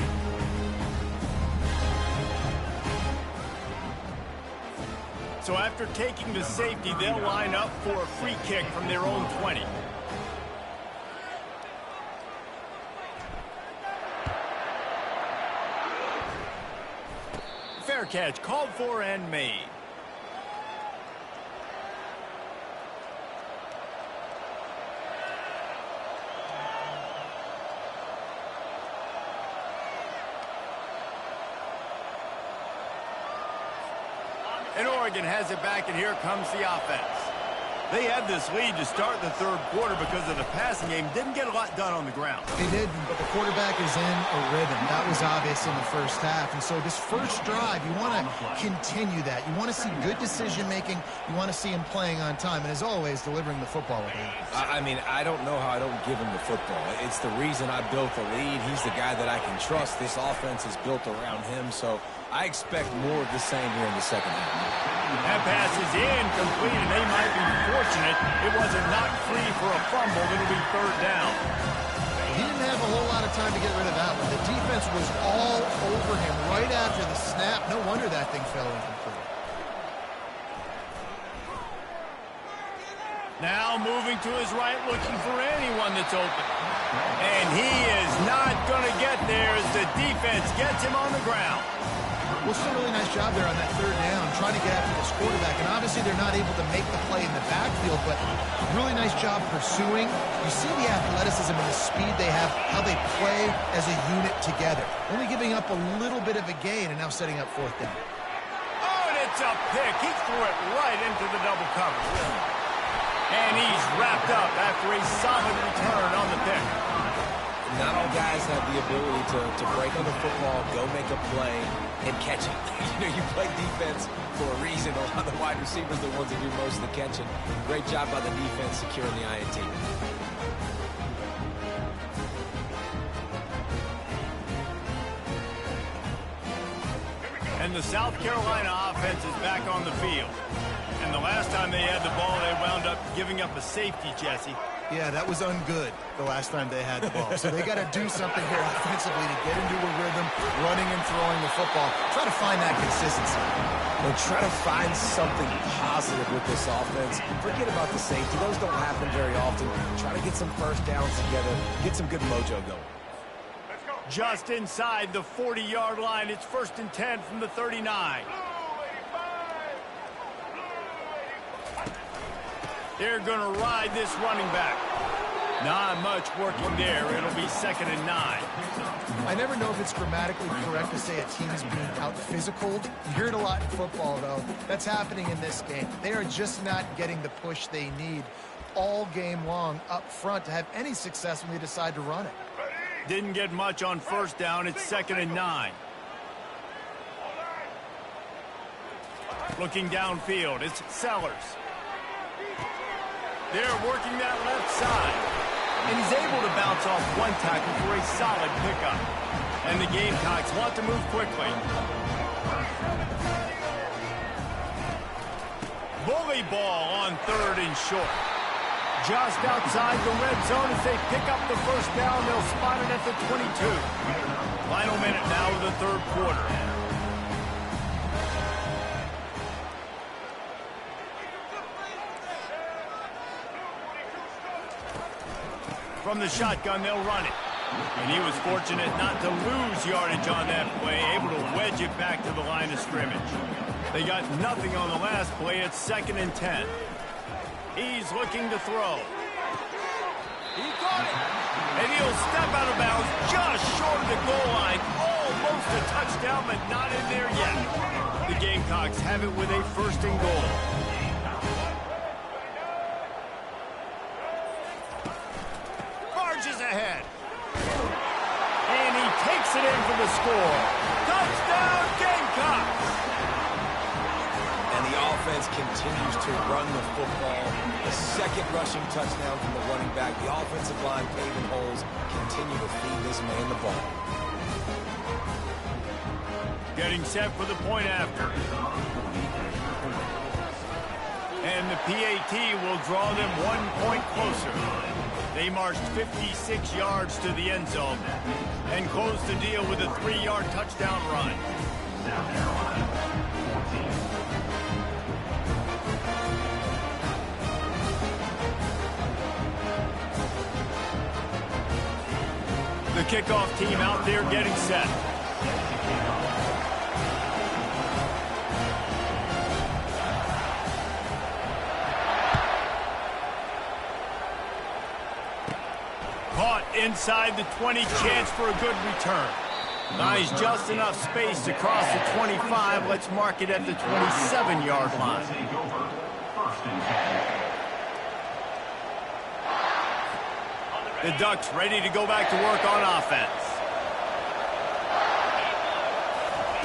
So after taking the safety, they'll line up for a free kick from their own 20. Fair catch, called for and made. And Oregon has it back, and here comes the offense. They had this lead to start the third quarter because of the passing game. Didn't get a lot done on the ground. They didn't, but the quarterback is in a rhythm. That was obvious in the first half. And so this first drive, you want to continue that. You want to see good decision-making. You want to see him playing on time. And as always, delivering the football with him. I mean, I don't know how I don't give him the football. It's the reason I built the lead. He's the guy that I can trust. This offense is built around him. So I expect more of the same here in the second half. That pass is incomplete, and they might be fortunate it wasn't knocked free for a fumble. It'll be third down. He didn't have a whole lot of time to get rid of that one. The defense was all over him right after the snap. No wonder that thing fell incomplete. Now moving to his right, looking for anyone that's open. And he is not going to get there as the defense gets him on the ground. Well, still a really nice job there on that third down, trying to get after this quarterback. And obviously they're not able to make the play in the backfield, but really nice job pursuing. You see the athleticism and the speed they have, how they play as a unit together. Only giving up a little bit of a gain and now setting up fourth down. Oh, and it's a pick. He threw it right into the double cover. And he's wrapped up after a solid return on the pick. Not all guys have the ability to break on the football, go make a play, and catch it. You play defense for a reason. A lot of the wide receivers are the ones that do most of the catching. Great job by the defense securing the INT. And the South Carolina offense is back on the field. And the last time they had the ball, they wound up giving up a safety, Jesse. Yeah, that was ungood the last time they had the ball. So they got to do something here offensively to get into a rhythm, running and throwing the football. Try to find that consistency. And try to find something positive with this offense. Forget about the safety. Those don't happen very often. Try to get some first downs together, get some good mojo going. Just inside the 40-yard line, it's 1st and 10 from the 39. They're going to ride this running back. Not much working there. It'll be 2nd and 9. I never know if it's grammatically correct to say a team is being out-physicaled. You hear it a lot in football, though. That's happening in this game. They are just not getting the push they need all game long up front to have any success when they decide to run it. Didn't get much on 1st down. It's 2nd and 9. Looking downfield, it's Sellers. They're working that left side. And he's able to bounce off one tackle for a solid pickup. And the Gamecocks want to move quickly. Bully ball on 3rd and short. Just outside the red zone as they pick up the 1st down. They'll spot it at the 22. Final minute now of the 3rd quarter. From the shotgun, they'll run it. And he was fortunate not to lose yardage on that play, able to wedge it back to the line of scrimmage. They got nothing on the last play. It's 2nd and 10. He's looking to throw. He got it. And he'll step out of bounds just short of the goal line. Almost a touchdown, but not in there yet. The Gamecocks have it with a 1st and goal. Marches ahead. And he takes it in for the score. Touchdown, Gamecocks! And the offense continues to run the football. The 2nd rushing touchdown from the running back. The offensive line paving holes. Continue to feed this man the ball. Getting set for the point after. And the PAT will draw them 1 point closer. They marched 56 yards to the end zone and closed the deal with a 3-yard touchdown run. South Carolina, 14. The kickoff team out there getting set. Caught inside the 20, chance for a good return. Nice, just enough space to cross the 25. Let's mark it at the 27-yard line. The Ducks ready to go back to work on offense.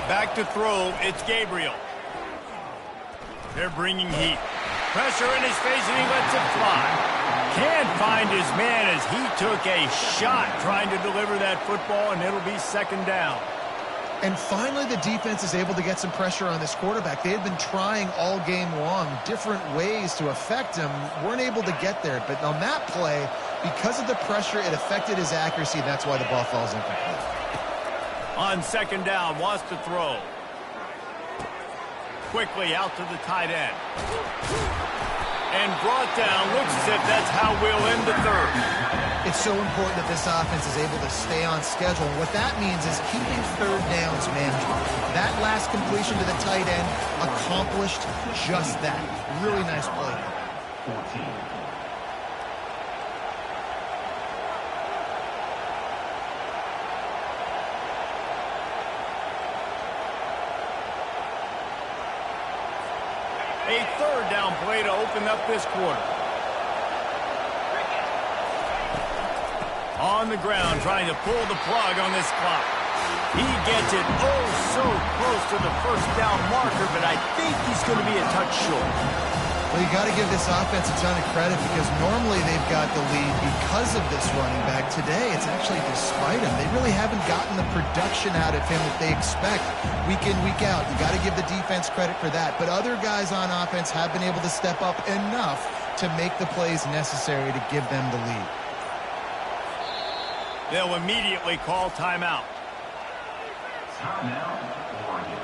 Back to throw, it's Gabriel. They're bringing heat. Pressure in his face, and he lets it fly. Can't find his man as he took a shot trying to deliver that football, and it'll be 2nd down. And finally, the defense is able to get some pressure on this quarterback. They had been trying all game long different ways to affect him. Weren't able to get there. But on that play, Because of the pressure, it affected his accuracy, and that's why the ball falls incomplete. On second down, wants to throw. Quickly out to the tight end. And brought down. Looks as if that's how we'll end the third. It's so important that this offense is able to stay on schedule. And what that means is keeping third downs manageable. That last completion to the tight end accomplished just that. Really nice play. 14. A third down play to open up this quarter. On the ground, trying to pull the plug on this clock. He gets it oh so close to the first down marker, but I think he's going to be a touch short. Well, you got to give this offense a ton of credit because normally they've got the lead because of this running back. Today, it's actually despite him. They really haven't gotten the production out of him that they expect week in, week out. You got to give the defense credit for that. But other guys on offense have been able to step up enough to make the plays necessary to give them the lead. They'll immediately call timeout. Timeout, Oregon.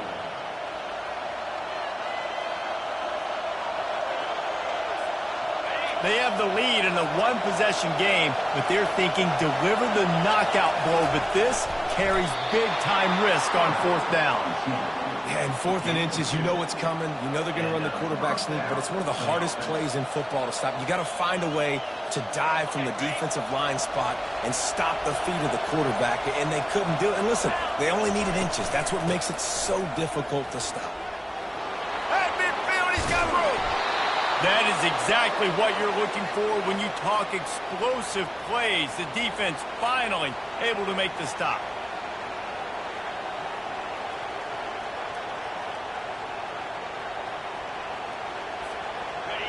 They have the lead in a one-possession game, but they're thinking deliver the knockout blow, but this carries big-time risk on fourth down. Yeah, and 4th and inches, you know what's coming. You know they're going to run the quarterback sneak, but it's one of the hardest plays in football to stop. You got to find a way to dive from the defensive line spot and stop the feet of the quarterback, and they couldn't do it. And listen, they only needed inches. That's what makes it so difficult to stop. At midfield, he's got room. That is exactly what you're looking for when you talk explosive plays. The defense finally able to make the stop.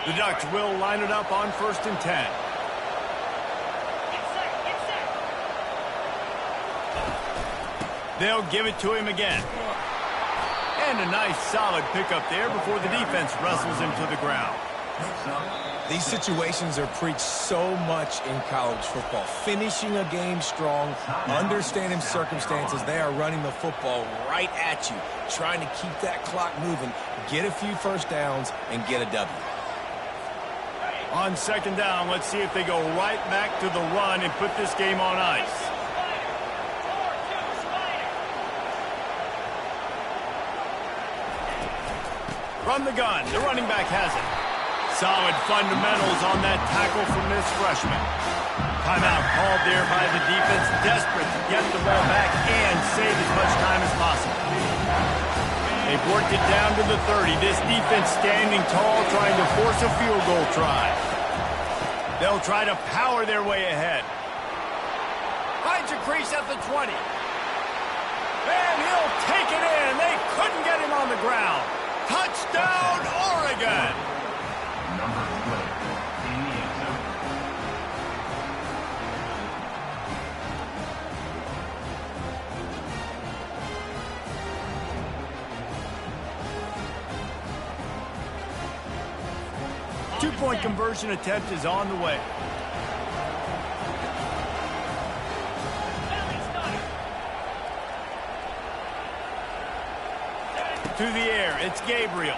The Ducks will line it up on 1st and 10. They'll give it to him again. And a nice solid pickup there before the defense wrestles him to the ground. These situations are preached so much in college football. Finishing a game strong, understanding circumstances. They are running the football right at you, trying to keep that clock moving, get a few first downs, and get a W. On second down, let's see if they go right back to the run and put this game on ice. From the gun, the running back has it. Solid fundamentals on that tackle from this freshman. Timeout called there by the defense, desperate to get the ball back and save as much time as possible. They've worked it down to the 30. This defense standing tall, trying to force a field goal try. They'll try to power their way ahead. Finds a crease at the 20. And he'll take it in. They couldn't get him on the ground. Touchdown, Oregon! Number 12 in the end zone. Two-point conversion attempt is on the way. To the air, it's Gabriel.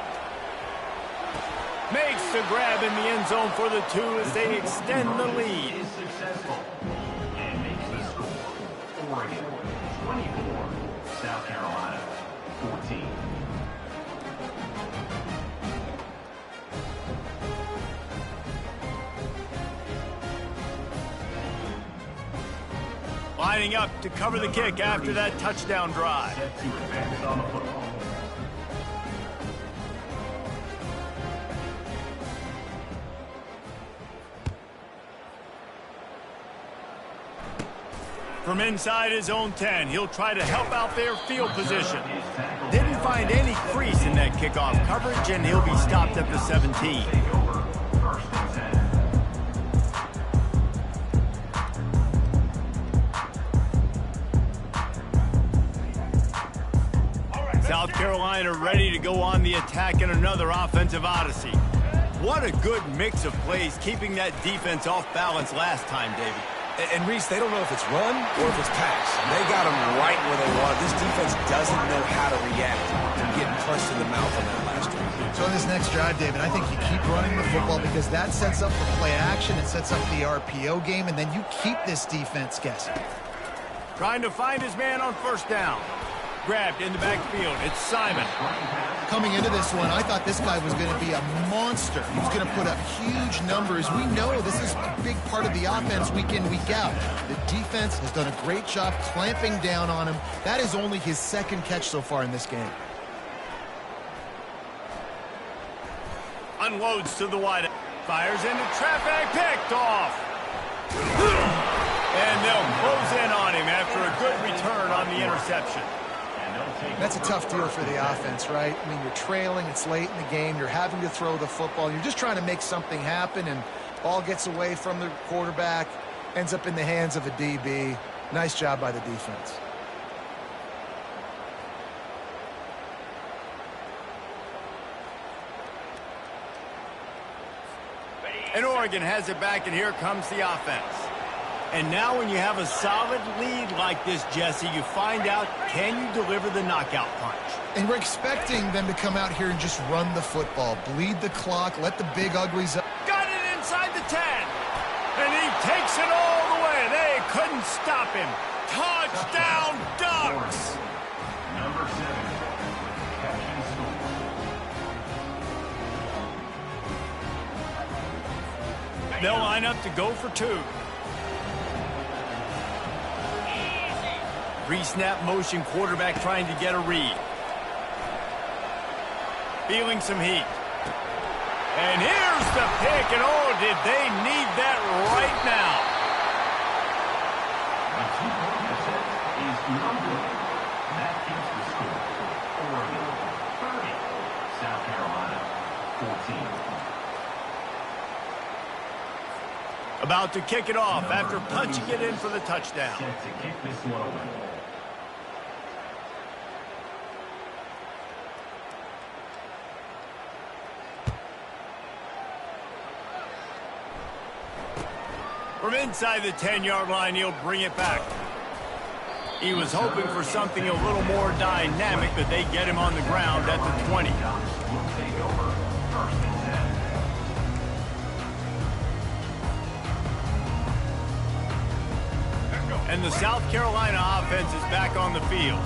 Makes the grab in the end zone for the 2 as they extend the lead. Is successful and makes the score. Oregon 24, South Carolina 14. Lining up to cover the kick after that touchdown drive. Set to advance on the football. From inside his own 10, he'll try to help out their field position. Didn't find any crease in that kickoff coverage, and he'll be stopped at the 17. South Carolina ready to go on the attack in another offensive odyssey. What a good mix of plays, keeping that defense off balance last time, David. And Reese, they don't know if it's run or if it's pass. They got them right where they want. This defense doesn't know how to react to getting punched in the mouth on that last drive. So in this next drive, David, I think you keep running the football because that sets up the play action. It sets up the RPO game, and then you keep this defense guessing. Trying to find his man on first down. Grabbed in the backfield. It's Simon. Coming into this one, I thought this guy was going to be a monster. He was going to put up huge numbers. We know this is a big part of the offense week in, week out. The defense has done a great job clamping down on him. That is only his second catch so far in this game. Unloads to the wide. Fires into traffic. Picked off. And they'll close in on him after a good return on the interception. That's a tough deal for the offense, right? I mean, you're trailing, it's late in the game, you're having to throw the football, you're just trying to make something happen, and ball gets away from the quarterback, ends up in the hands of a DB. Nice job by the defense. And Oregon has it back, and here comes the offense. And now when you have a solid lead like this, Jesse, you find out, can you deliver the knockout punch? And we're expecting them to come out here and just run the football, bleed the clock, let the big uglies up. Got it inside the 10. And he takes it all the way. They couldn't stop him. Touchdown, Ducks! Number 7, catching score. They'll line up to go for 2. Pre-snap motion, quarterback trying to get a read. Feeling some heat. And here's the pick, and oh, did they need that right now. The 2-point attempt is no good. That keeps the score. Oregon 30, South Carolina 14. About to kick it off after punching it in for the touchdown. Set to kick this one away. From inside the 10-yard line, he'll bring it back. He was hoping for something a little more dynamic, but they get him on the ground at the 20. Will take over first and 10. And the South Carolina offense is back on the field.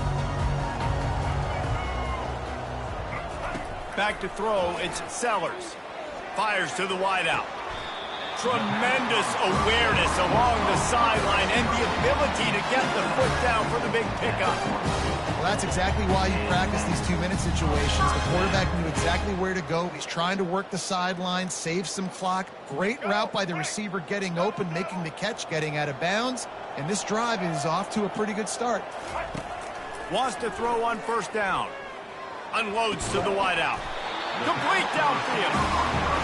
Back to throw, it's Sellers. Fires to the wideout. Tremendous awareness along the sideline and the ability to get the foot down for the big pickup. Well, that's exactly why you practice these 2-minute situations. The quarterback knew exactly where to go. He's trying to work the sideline, save some clock. Great route by the receiver getting open, making the catch, getting out of bounds. And this drive is off to a pretty good start. Wants to throw on first down. Unloads to the wideout. Complete downfield.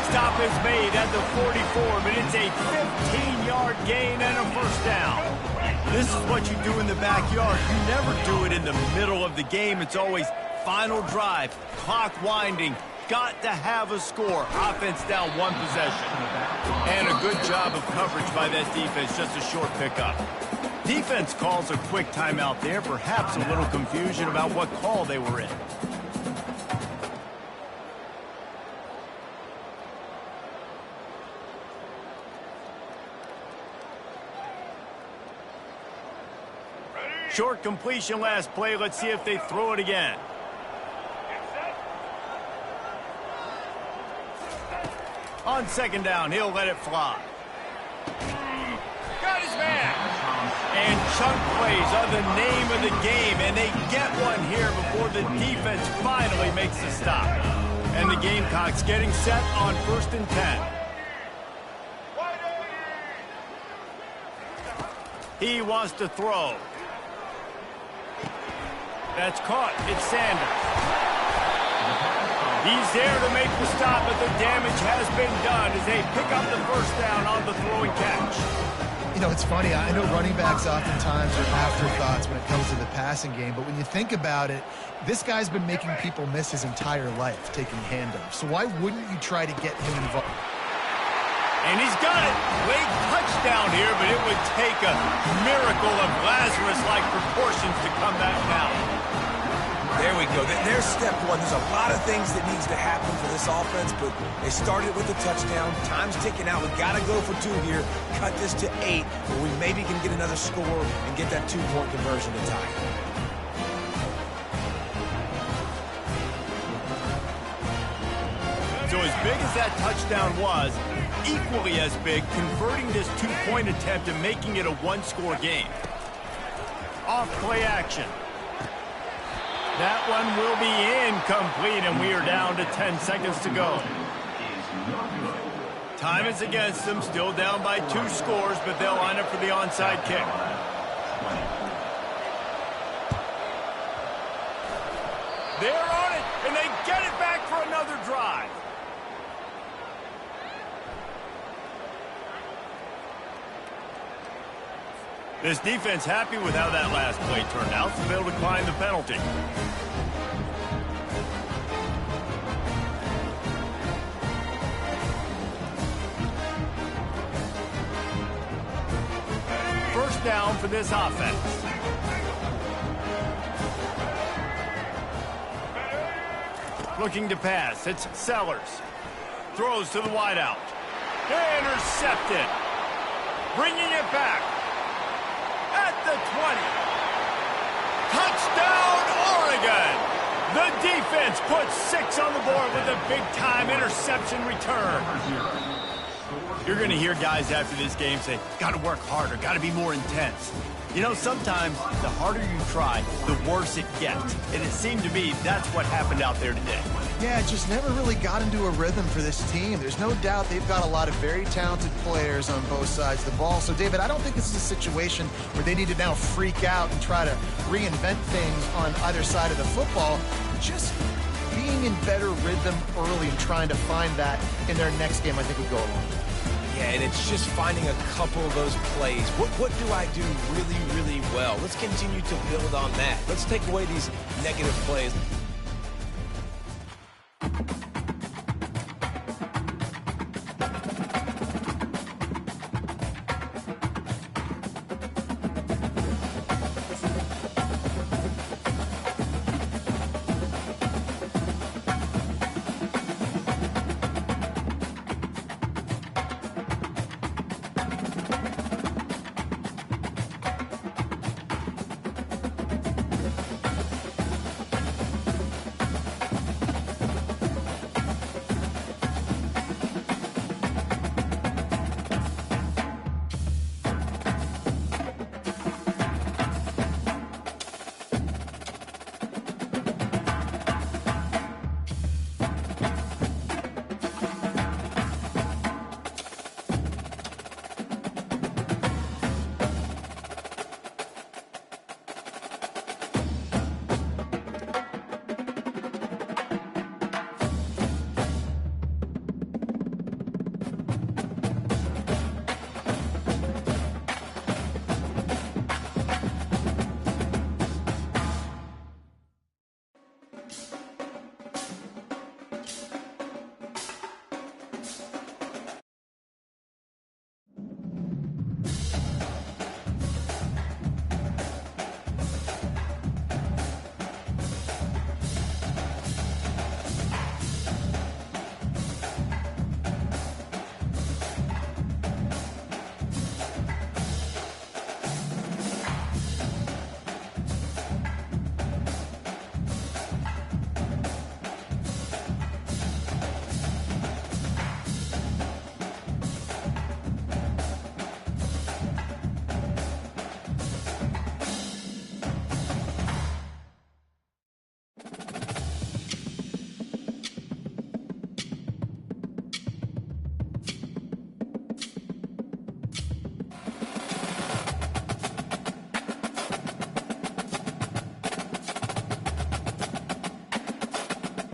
Stop is made at the 44, but it's a 15-yard gain and a first down. This is what you do in the backyard. You never do it in the middle of the game. It's always final drive, clock winding. Got to have a score. Offense down 1 possession. And a good job of coverage by that defense, just a short pickup. Defense calls a quick timeout there, perhaps a little confusion about what call they were in. Short completion last play. Let's see if they throw it again. On second down, he'll let it fly. Got his man. And chunk plays are the name of the game, and they get one here before the defense finally makes the stop. And the Gamecocks getting set on 1st and 10. He wants to throw. That's caught. It's Sanders. He's there to make the stop, but the damage has been done as they pick up the first down on the throwing catch. You know, it's funny. I know running backs oftentimes are afterthoughts when it comes to the passing game, but when you think about it, this guy's been making people miss his entire life taking handoffs. So why wouldn't you try to get him involved? And he's got it. Late touchdown here, but it would take a miracle of Lazarus-like proportions to come back now. There we go. There's step one. There's a lot of things that needs to happen for this offense, but they started with a touchdown. Time's ticking out. We got to go for 2 here. Cut this to 8, where we maybe can get another score and get that 2-point conversion to tie. So as big as that touchdown was, equally as big, converting this 2-point attempt and making it a 1-score game. Off play action. That one will be incomplete, and we are down to 10 seconds to go. Time is against them, still down by 2 scores, but they'll line up for the onside kick. They're on it, and they get it back for another drive. This defense happy with how that last play turned out, so they'll decline the penalty. First down for this offense. Looking to pass, it's Sellers. Throws to the wideout. Intercepted. Bringing it back. At the 20. Touchdown, Oregon! The defense puts 6 on the board with a big-time interception return. You're going to hear guys after this game say, got to work harder, got to be more intense. You know, sometimes the harder you try, the worse it gets. And it seemed to me that's what happened out there today. Yeah, it just never really got into a rhythm for this team. There's no doubt they've got a lot of very talented players on both sides of the ball. So, David, I don't think this is a situation where they need to now freak out and try to reinvent things on either side of the football. Just being in better rhythm early and trying to find that in their next game, I think would go a long way. Yeah, and it's just finding a couple of those plays. What do I do really, really well? Let's continue to build on that. Let's take away these negative plays.